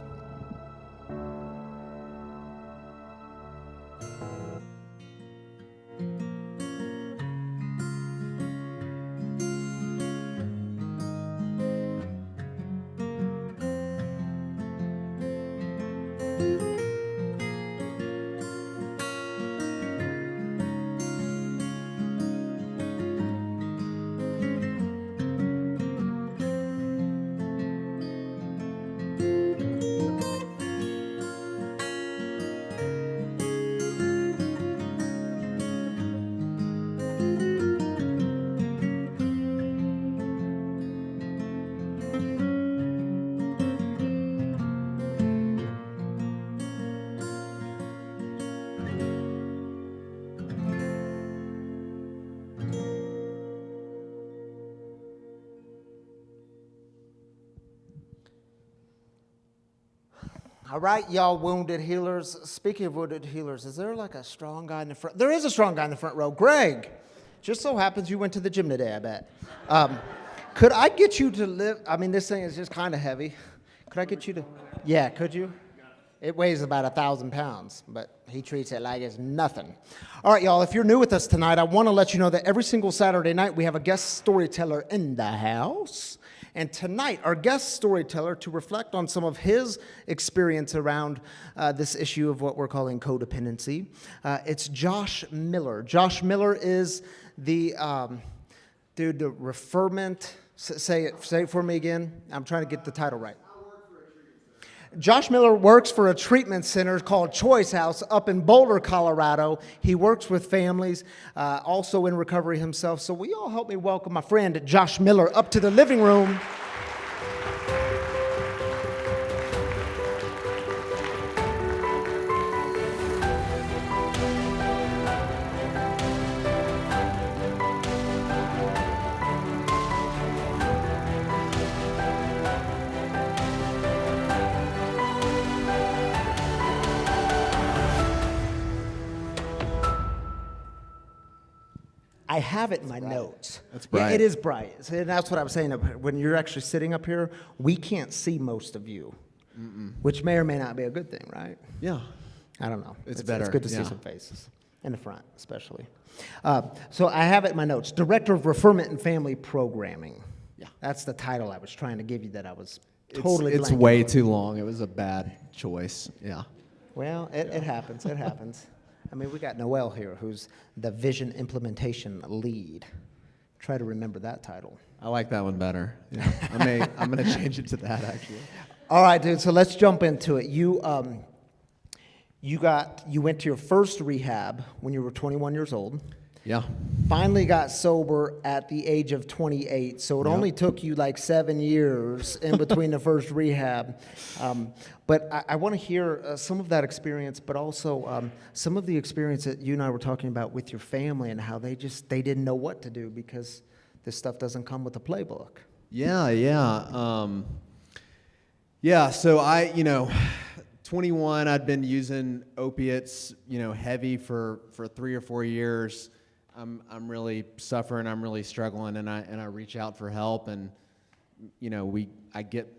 All right, y'all wounded healers. Speaking of wounded healers, is there like a strong guy in the front? There is a strong guy in the front row. Greg, just so happens you went to the gym today, I bet. Could I get you to lift? I mean, this thing is just kind of heavy. Could I get you to? Yeah, could you? It weighs about 1,000 pounds, but he treats it like it's nothing. All right, y'all, if you're new with us tonight, I want to let you know that every single Saturday night we have a guest storyteller in the house. And tonight, our guest storyteller, to reflect on some of his experience around this issue of what we're calling codependency, it's Josh Miller. Josh Miller is the the Referent. Say it for me again. I'm trying to get the title right. Josh Miller works for a treatment center called Choice House up in Boulder, Colorado. He works with families, also in recovery himself. So will you all help me welcome my friend Josh Miller up to the living room. I have it in my notes. That's bright. Yeah, it is bright. So that's what I was saying. When you're actually sitting up here, we can't see most of you, which may or may not be a good thing, right? Yeah. I don't know. It's better. It's good to see yeah. some faces, in the front especially. So I have it in my notes. Director of Referent and Family Programming. Yeah. That's the title I was trying to give you that I was totally It's blanking way on. too long. It was a bad choice. Yeah. Well, it happens. It happens. I mean, we got Noelle here, who's the Vision Implementation Lead. Try to remember that title. I like that one better. Yeah. I'm going to change it to that, actually. All right, dude, so let's jump into it. You went to your first rehab when you were 21 years old. Yeah. Finally got sober at the age of 28, so it only took you like 7 years in between the first rehab. But I want to hear some of that experience, but also some of the experience that you and I were talking about with your family and how they didn't know what to do because this stuff doesn't come with a playbook. Yeah. So 21, I'd been using opiates, heavy for 3 or 4 years. I'm really suffering. I'm really struggling, and I reach out for help, and I get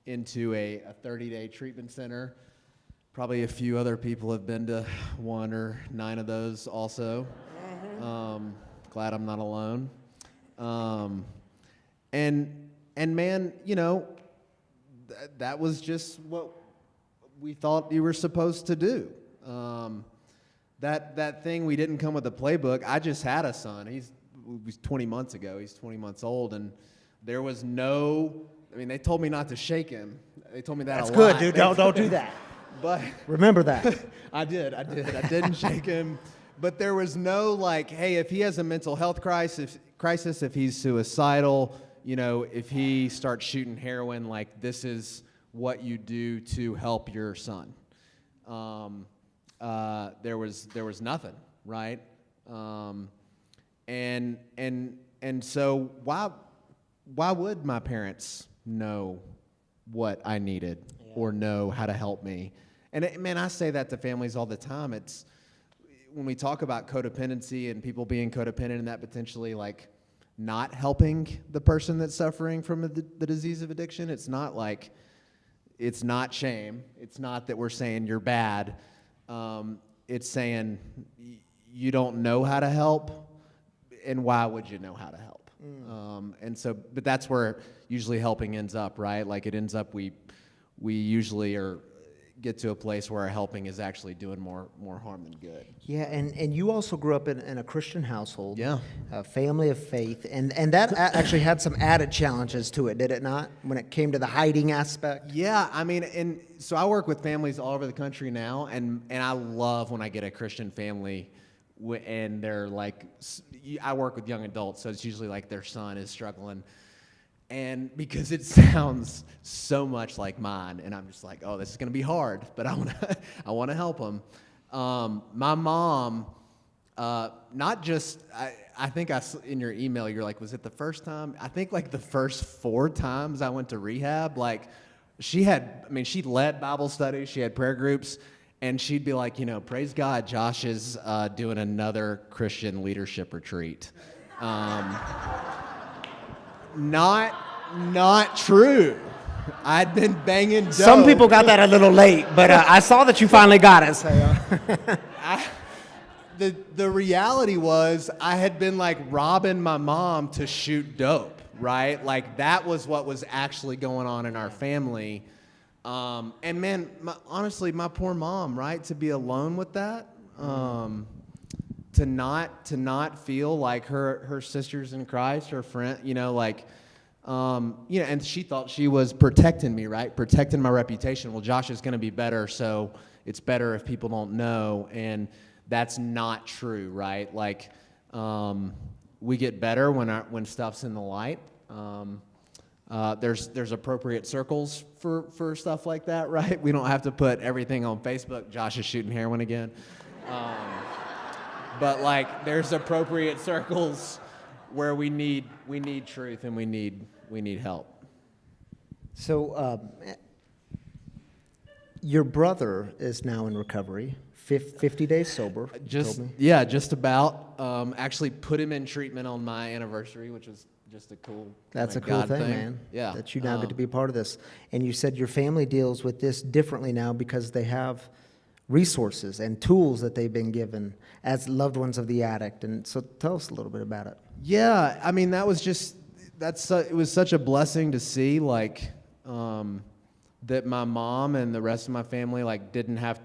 into a 30-day treatment center. Probably a few other people have been to 1 or 9 of those also. Glad I'm not alone. And man, that was just what we thought you were supposed to do. That thing, we didn't come with a playbook. I just had a son. was 20 months ago. He's 20 months old, and there was no. I mean, they told me not to shake him. They told me that That's a good, lot. dude. Don't do that. But remember that. I didn't shake him. But there was no like, hey, if he has a mental health crisis, if he's suicidal, you know, if he starts shooting heroin, like this is what you do to help your son. There was nothing, right? And so why would my parents know what I needed or know how to help me? And man, I say that to families all the time. It's when we talk about codependency and people being codependent and that potentially like not helping the person that's suffering from the disease of addiction. It's not like, it's not shame. It's not that we're saying you're bad. It's saying you don't know how to help, and why would you know how to help? And so, but that's where usually helping ends up, right? Like it ends up, we usually get to a place where our helping is actually doing more harm than good. Yeah, and you also grew up in a Christian household. Yeah. A family of faith, and that actually had some added challenges to it, did it not, when it came to the hiding aspect? Yeah, I mean, and so I work with families all over the country now, and I love when I get a Christian family and they're like, I work with young adults, so it's usually like their son is struggling. And because it sounds so much like mine, and I'm just like, oh, this is gonna be hard, but I wanna help them. My mom, not just, I think in your email, you're like, was it the first time? I think like the first 4 times I went to rehab, like she led Bible studies, she had prayer groups, and she'd be like, you know, praise God, Josh is doing another Christian leadership retreat. Not true. I'd been banging dope. Some people got that a little late, but I saw that you finally got it. So. The reality was I had been like robbing my mom to shoot dope, right? Like that was what was actually going on in our family. And man, honestly, my poor mom, right? To be alone with that, to not feel like her sisters in Christ, her friend, you know, like, and she thought she was protecting me, right? Protecting my reputation. Well, Josh is going to be better, so it's better if people don't know, and that's not true, right? Like, we get better when stuff's in the light. There's appropriate circles for stuff like that, right? We don't have to put everything on Facebook. Josh is shooting heroin again. But like, there's appropriate circles where we need truth and we need help. So, your brother is now in recovery, 50 days sober. Just about. Actually, put him in treatment on my anniversary, which was just a cool. That's a cool thing, man. Yeah. That you now get to be part of this, and you said your family deals with this differently now because they have resources and tools that they've been given as loved ones of the addict. And so tell us a little bit about it. Yeah, I mean, it was such a blessing to see, like, that my mom and the rest of my family, like, didn't have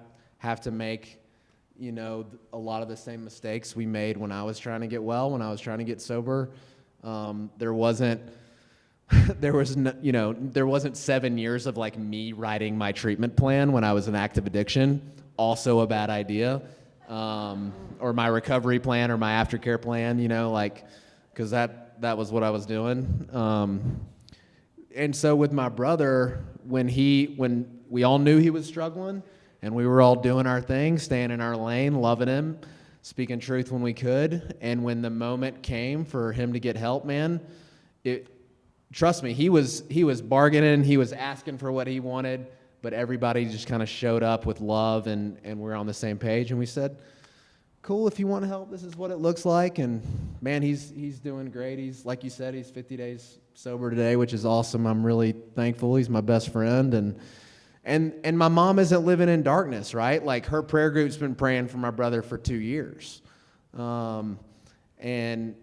to make, you know, a lot of the same mistakes we made when I was trying to get well, when I was trying to get sober. There wasn't 7 years of, like, me writing my treatment plan when I was in active addiction. Also a bad idea. Or my recovery plan or my aftercare plan, you know, like, because that was what I was doing. And so with my brother, when we all knew he was struggling and we were all doing our thing, staying in our lane, loving him, speaking truth when we could, and when the moment came for him to get help, man, trust me, he was bargaining, he was asking for what he wanted, but everybody just kind of showed up with love, and we're on the same page, and we said, cool, if you want help, this is what it looks like. And man, he's doing great. He's, like you said, he's 50 days sober today, which is awesome. I'm really thankful. He's my best friend. And my mom isn't living in darkness, right? Like, her prayer group's been praying for my brother for 2 years. And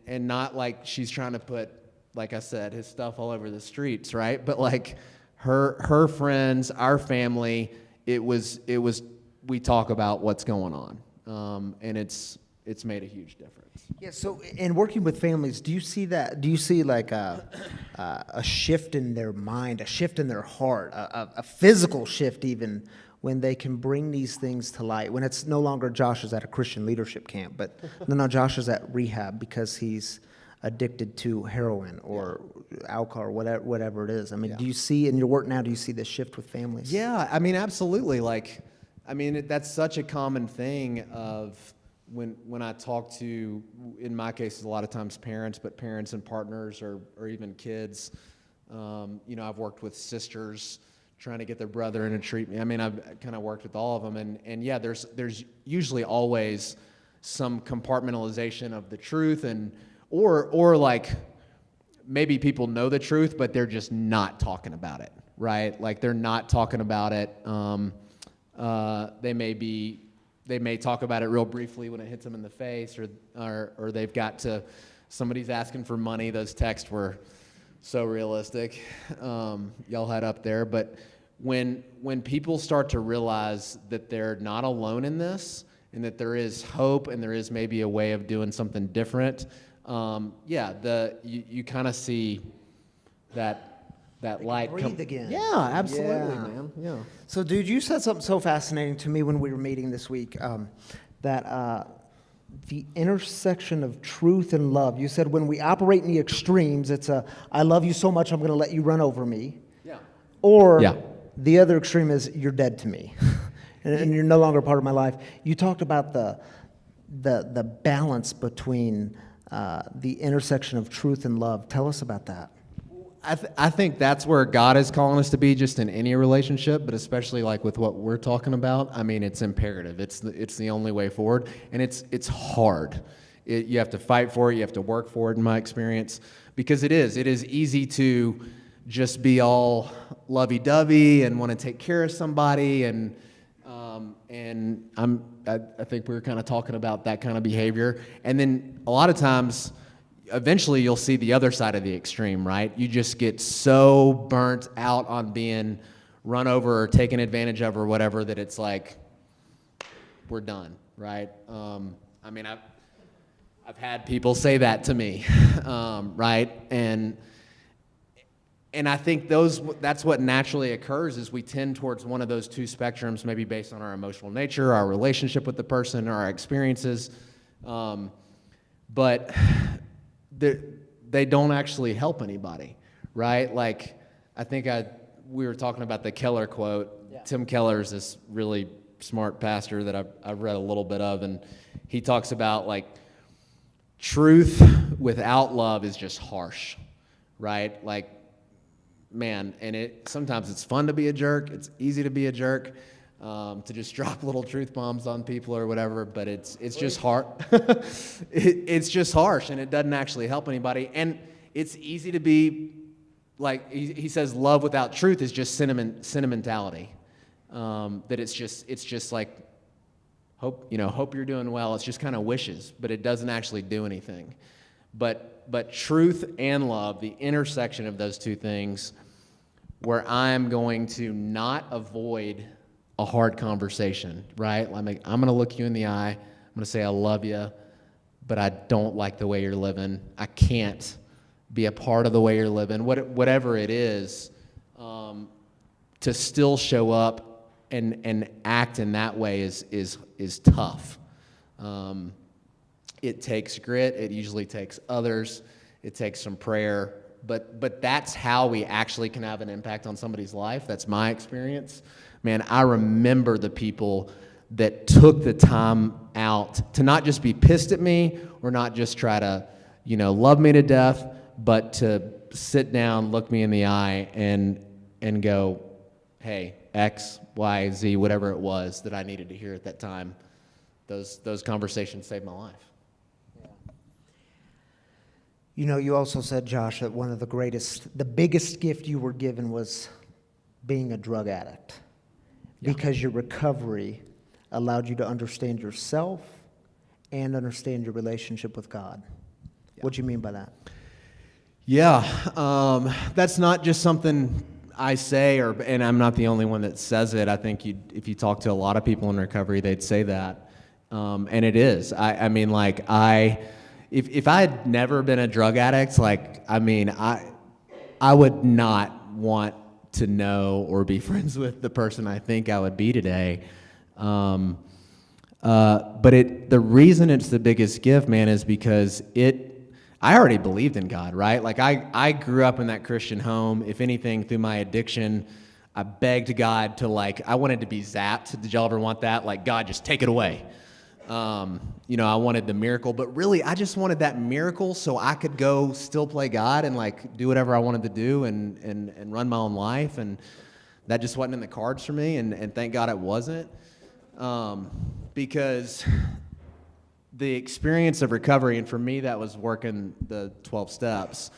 not like she's trying to put, like I said, his stuff all over the streets, right? But like her friends, our family, it was we talk about what's going on. And it's it's made a huge difference. Yeah. So, in working with families, do you see that? Do you see like a shift in their mind, a shift in their heart, a physical shift even when they can bring these things to light? When it's no longer Josh is at a Christian leadership camp, but no, Josh is at rehab because he's addicted to heroin or alcohol or whatever it is. I mean, do you see in your work now? Do you see this shift with families? Yeah, I mean, absolutely. Like, I mean, that's such a common thing of when I talk to, in my case, a lot of times parents, but parents and partners or even kids. You know, I've worked with sisters trying to get their brother in a treatment. I mean, I've kind of worked with all of them, and yeah, there's usually always some compartmentalization of the truth, and or like maybe people know the truth, but they're just not talking about it, right? Like they're not talking about it. They may talk about it real briefly when it hits them in the face, or they've got to, somebody's asking for money. Those texts were so realistic. Y'all had up there, but when people start to realize that they're not alone in this, and that there is hope, and there is maybe a way of doing something different, you kind of see that light breathe again. Yeah, absolutely, Yeah. man. Yeah. So, dude, you said something so fascinating to me when we were meeting this week, that the intersection of truth and love. You said when we operate in the extremes, it's I love you so much, I'm going to let you run over me. Yeah. Or Yeah. the other extreme is you're dead to me, and you're no longer part of my life. You talked about the balance between the intersection of truth and love. Tell us about that. I think that's where God is calling us to be, just in any relationship, but especially like with what we're talking about. I mean, it's imperative. It's the only way forward, and it's hard. You have to fight for it. You have to work for it, in my experience, because it is easy to just be all lovey-dovey and want to take care of somebody, and I think we were kind of talking about that kind of behavior, and then a lot of times, eventually you'll see the other side of the extreme, right? You just get so burnt out on being run over or taken advantage of or whatever that it's like, we're done, right? I mean, I've had people say that to me, right? And I think that's what naturally occurs, is we tend towards one of those two spectrums, maybe based on our emotional nature, our relationship with the person, or our experiences. But they don't actually help anybody, right? Like, I think we were talking about the Keller quote. Yeah. Tim Keller is this really smart pastor that I've read a little bit of, and he talks about, like, truth without love is just harsh, right? Like, man, and sometimes it's fun to be a jerk. It's easy to be a jerk, to just drop little truth bombs on people or whatever, but it's just hard. It's just harsh, and it doesn't actually help anybody. And it's easy to be, like, he says, love without truth is just sentimentality. That it's just like, hope you're doing well. It's just kind of wishes, but it doesn't actually do anything. But truth and love, the intersection of those two things, where I'm going to not avoid a hard conversation, right? I'm going to look you in the eye. I'm going to say I love you, but I don't like the way you're living. I can't be a part of the way you're living, whatever it is, to still show up and act in that way is tough. It takes grit. It usually takes others. It takes some prayer. But that's how we actually can have an impact on somebody's life. That's my experience. Man, I remember the people that took the time out to not just be pissed at me or not just try to, love me to death, but to sit down, look me in the eye, and go, hey, X, Y, Z, whatever it was that I needed to hear at that time. Those conversations saved my life. You also said, Josh, that one of the biggest gift you were given was being a drug addict. Yeah. Because your recovery allowed you to understand yourself and understand your relationship with God. Yeah. What do you mean by that? Yeah, that's not just something I say, and I'm not the only one that says it. I think if you talk to a lot of people in recovery, they'd say that. And it is. I mean, like, if I had never been a drug addict, like, I mean, I would not want to know or be friends with the person I think I would be today. But the reason it's the biggest gift, man, is because I already believed in God, right? Like, I grew up in that Christian home. If anything, through my addiction, I begged God to, like, I wanted to be zapped. Did y'all ever want that? Like, God, just take it away. You know, I wanted the miracle, but really I just wanted that miracle so I could go still play God and, like, do whatever I wanted to do and run my own life. And that just wasn't in the cards for me. And thank God it wasn't. Because the experience of recovery, and for me that was working the 12 steps,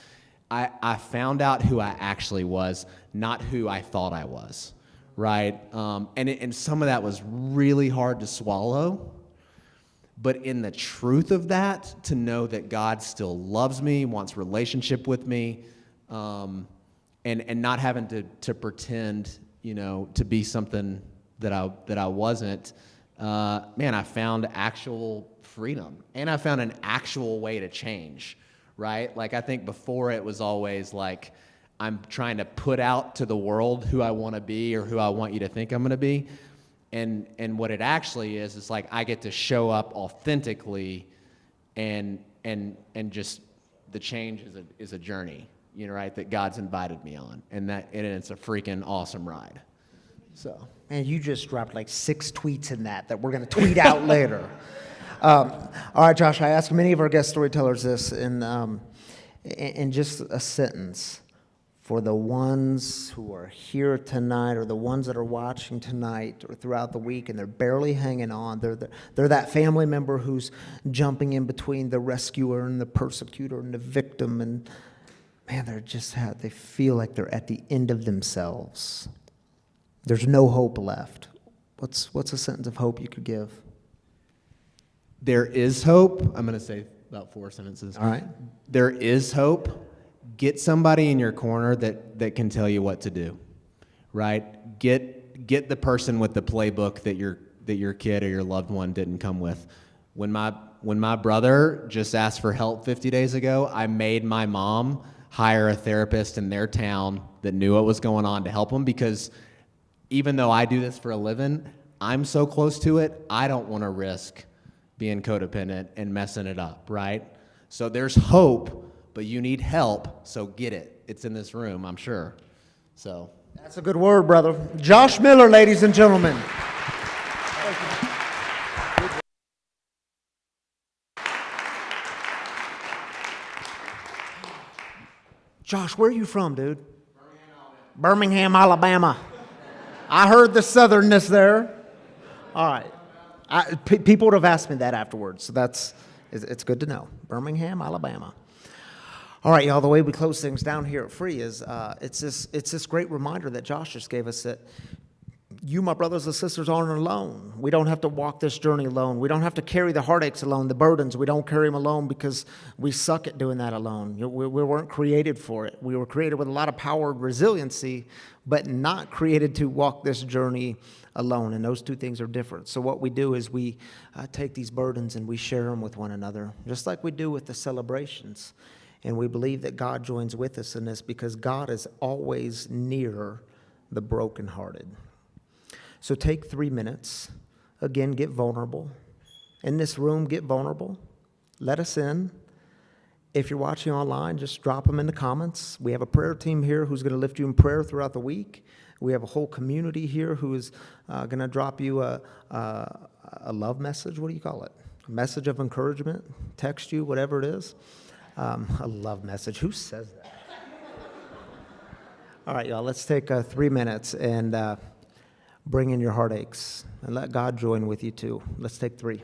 I found out who I actually was, not who I thought I was, right? And some of that was really hard to swallow. But in the truth of that, to know that God still loves me, wants relationship with me, and not having to pretend, you know, to be something that I wasn't, man, I found actual freedom. And I found an actual way to change, right? Like, I think before it was always like, I'm trying to put out to the world who I want to be or who I want you to think I'm going to be. And what it actually is like, I get to show up authentically, and just the change is a journey, you know, right, that God's invited me on, and it's a freaking awesome ride. So, Man, you just dropped like 6 tweets in that we're going to tweet out later. All right, Josh, I ask many of our guest storytellers this in just a sentence. For the ones who are here tonight, or the ones that are watching tonight or throughout the week, and they're barely hanging on, they're that family member who's jumping in between the rescuer and the persecutor and the victim, and man, they feel like they're at the end of themselves. There's no hope left. What's a sentence of hope you could give? There is hope. I'm going to say about 4 sentences. All right. There is hope. Get somebody in your corner that can tell you what to do, right? Get the person with the playbook that your kid or your loved one didn't come with. When my brother just asked for help 50 days ago, I made my mom hire a therapist in their town that knew what was going on to help him, because even though I do this for a living, I'm so close to it, I don't want to risk being codependent and messing it up, right? So there's hope, but you need help, so get it. It's in this room, I'm sure. So that's a good word, brother. Josh Miller, ladies and gentlemen. Josh, where are you from, dude? Birmingham, Alabama. I heard the southernness there. All right. People would have asked me that afterwards, so it's good to know. Birmingham, Alabama. All right, y'all, the way we close things down here at Free is it's this great reminder that Josh just gave us that you, my brothers and sisters, aren't alone. We don't have to walk this journey alone. We don't have to carry the heartaches alone, the burdens. We don't carry them alone because we suck at doing that alone. We weren't created for it. We were created with a lot of power and resiliency, but not created to walk this journey alone, and those two things are different. So what we do is we take these burdens and we share them with one another, just like we do with the celebrations. And we believe that God joins with us in this because God is always near the brokenhearted. So take 3 minutes. Again, get vulnerable. In this room, get vulnerable. Let us in. If you're watching online, just drop them in the comments. We have a prayer team here who's going to lift you in prayer throughout the week. We have a whole community here who is going to drop you a love message. What do you call it? A message of encouragement, text you, whatever it is. A love message. Who says that? All right, y'all, let's take 3 minutes and bring in your heartaches and let God join with you too. Let's take 3.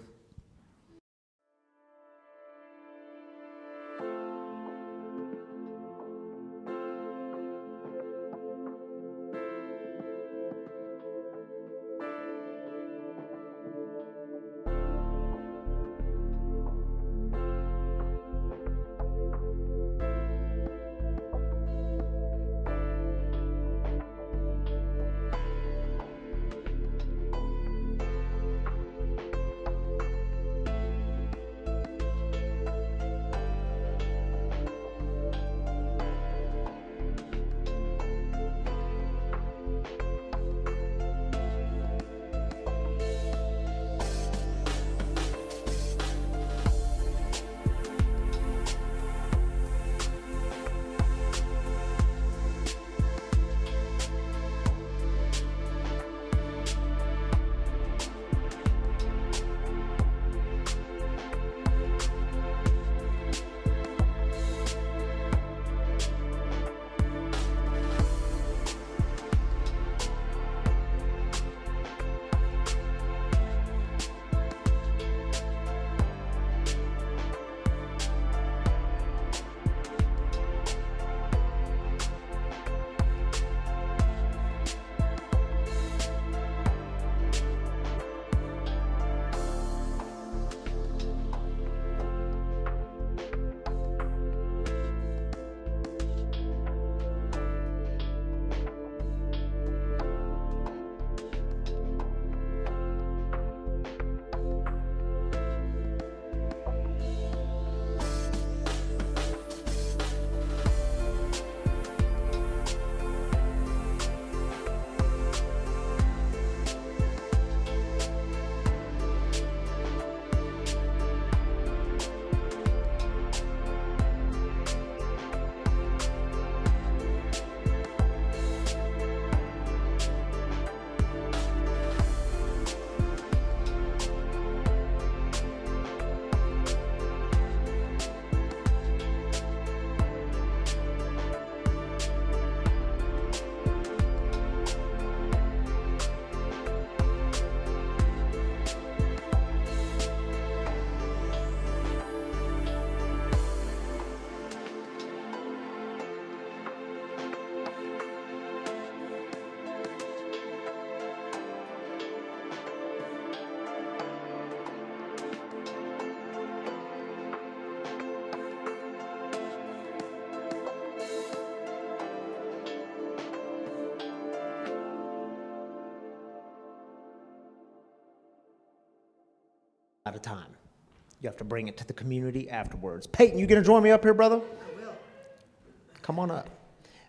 at a time. You have to bring it to the community afterwards. Peyton, you gonna join me up here, brother? I will. Come on up.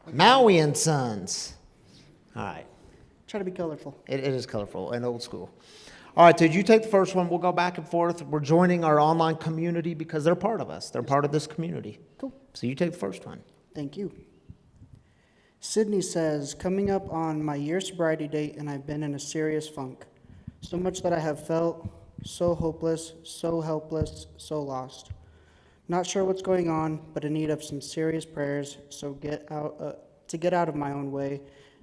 Okay. Maui and Sons. All right. Try to be colorful. It is colorful and old school. All right, dude, you take the first one. We'll go back and forth. We're joining our online community because they're part of us. They're part of this community. Cool. So you take the first one. Thank you. Sydney says, coming up on my year sobriety date, and I've been in a serious funk. So much that I have felt so hopeless, so helpless, so lost. Not sure what's going on, but in need of some serious prayers to get out of my own way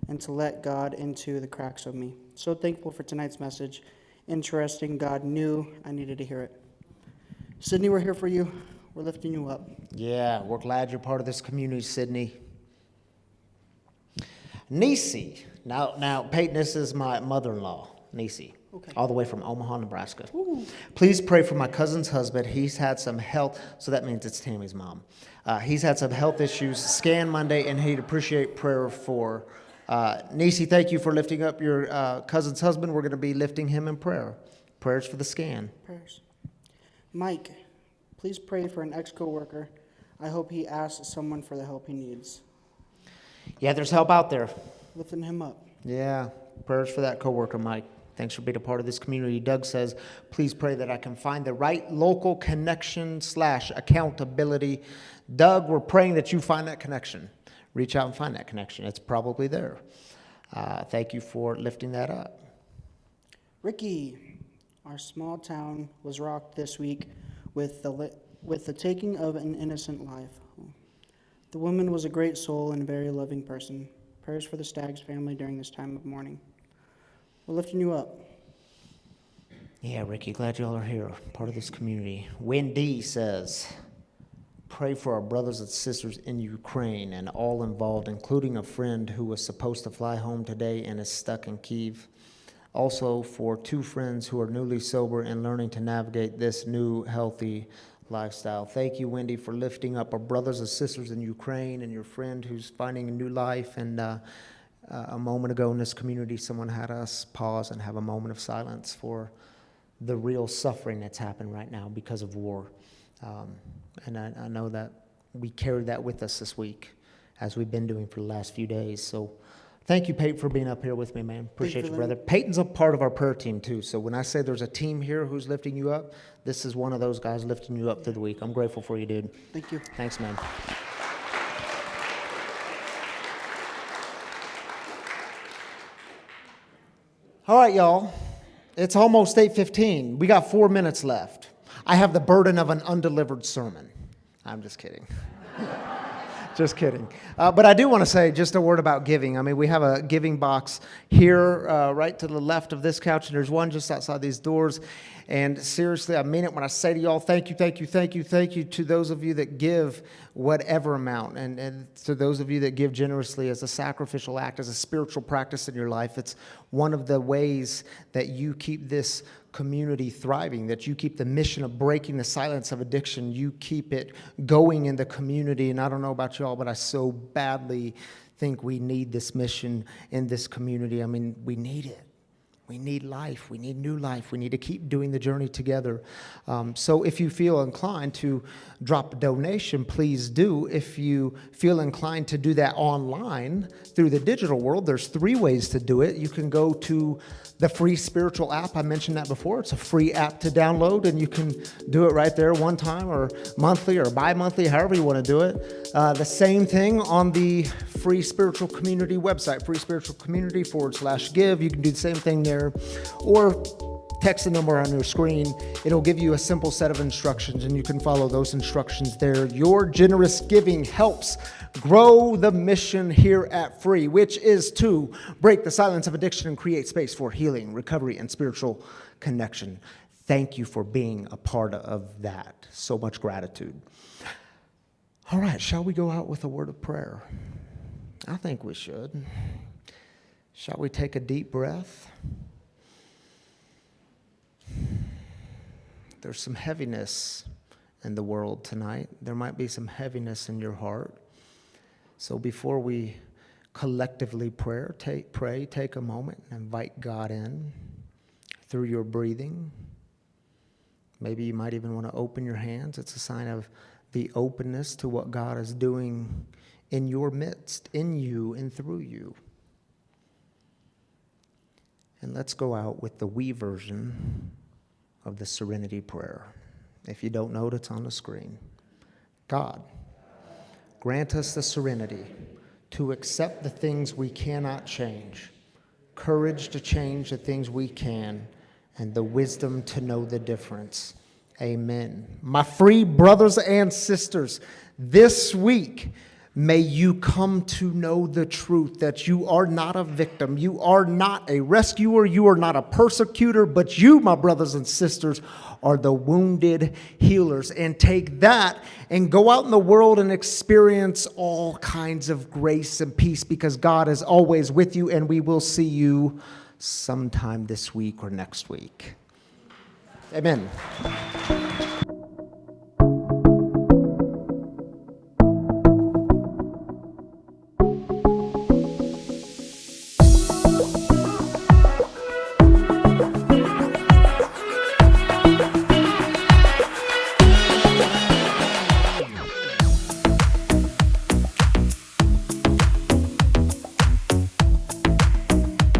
and to let God into the cracks of me. So thankful for tonight's message. Interesting. God knew I needed to hear it. Sydney, we're here for you. We're lifting you up. Yeah, we're glad you're part of this community, Sydney. Nisi. Now, Peyton, this is my mother-in-law, Nisi. Okay. All the way from Omaha, Nebraska. Ooh. Please pray for my cousin's husband. He's had some health, so that means it's Tammy's mom. He's had some health issues, scan Monday, and he'd appreciate prayer for Nisi. Thank you for lifting up your cousin's husband. We're going to be lifting him in prayer. Prayers for the scan. Prayers. Mike, please pray for an ex-coworker. I hope he asks someone for the help he needs. Yeah, there's help out there. Lifting him up. Yeah, prayers for that coworker, Mike. Thanks for being a part of this community. Doug says, please pray that I can find the right local connection / accountability. Doug, we're praying that you find that connection. Reach out and find that connection. It's probably there. Thank you for lifting that up. Ricky, our small town was rocked this week with the taking of an innocent life. The woman was a great soul and a very loving person. Prayers for the Staggs family during this time of mourning. We're lifting you up. Yeah, Ricky, glad y'all are here, part of this community. Wendy says, pray for our brothers and sisters in Ukraine and all involved, including a friend who was supposed to fly home today and is stuck in Kyiv. Also for 2 friends who are newly sober and learning to navigate this new healthy lifestyle. Thank you, Wendy, for lifting up our brothers and sisters in Ukraine and your friend who's finding a new life. And a moment ago in this community, someone had us pause and have a moment of silence for the real suffering that's happened right now because of war. And I know that we carried that with us this week, as we've been doing for the last few days. So thank you, Peyton, for being up here with me, man. Appreciate you, brother. Peyton's a part of our prayer team, too. So when I say there's a team here who's lifting you up, this is one of those guys lifting you up through the week. I'm grateful for you, dude. Thank you. Thanks, man. All right, y'all. It's almost 8:15. We got 4 minutes left. I have the burden of an undelivered sermon. I'm just kidding. Just kidding. But I do want to say just a word about giving. I mean, we have a giving box here right to the left of this couch, and there's one just outside these doors. And seriously, I mean it when I say to y'all, thank you, thank you, thank you, thank you to those of you that give whatever amount, and to those of you that give generously as a sacrificial act, as a spiritual practice in your life. It's one of the ways that you keep this community thriving, that you keep the mission of breaking the silence of addiction, you keep it going in the community. And I don't know about y'all, but I so badly think we need this mission in this community. I mean, we need it. We need life. We need new life. We need to keep doing the journey together. So if you feel inclined to drop a donation, please do. If you feel inclined to do that online through the digital world, there's 3 ways to do it. You can go to the free spiritual app. I mentioned that before. It's a free app to download, and you can do it right there one time or monthly or bi-monthly, however you want to do it. The same thing on the Free Spiritual Community website, freespiritualcommunity.com/give. You can do the same thing there, or text the number on your screen. It'll give you a simple set of instructions, and you can follow those instructions there. Your generous giving helps grow the mission here at Free, which is to break the silence of addiction and create space for healing, recovery, and spiritual connection. Thank you for being a part of that. So much gratitude. All right, shall we go out with a word of prayer? I think we should. Shall we take a deep breath? There's some heaviness in the world tonight. There might be some heaviness in your heart. So before we collectively pray, take a moment and invite God in through your breathing. Maybe you might even want to open your hands. It's a sign of the openness to what God is doing in your midst, in you and through you. And let's go out with the we version of the Serenity Prayer. If you don't know it, it's on the screen. God, grant us the serenity to accept the things we cannot change, courage to change the things we can, and the wisdom to know the difference. Amen. My free brothers and sisters, this week, may you come to know the truth that you are not a victim, you are not a rescuer, you are not a persecutor, but you, my brothers and sisters, are the wounded healers. And take that and go out in the world and experience all kinds of grace and peace, because God is always with you, and we will see you sometime this week or next week. Amen.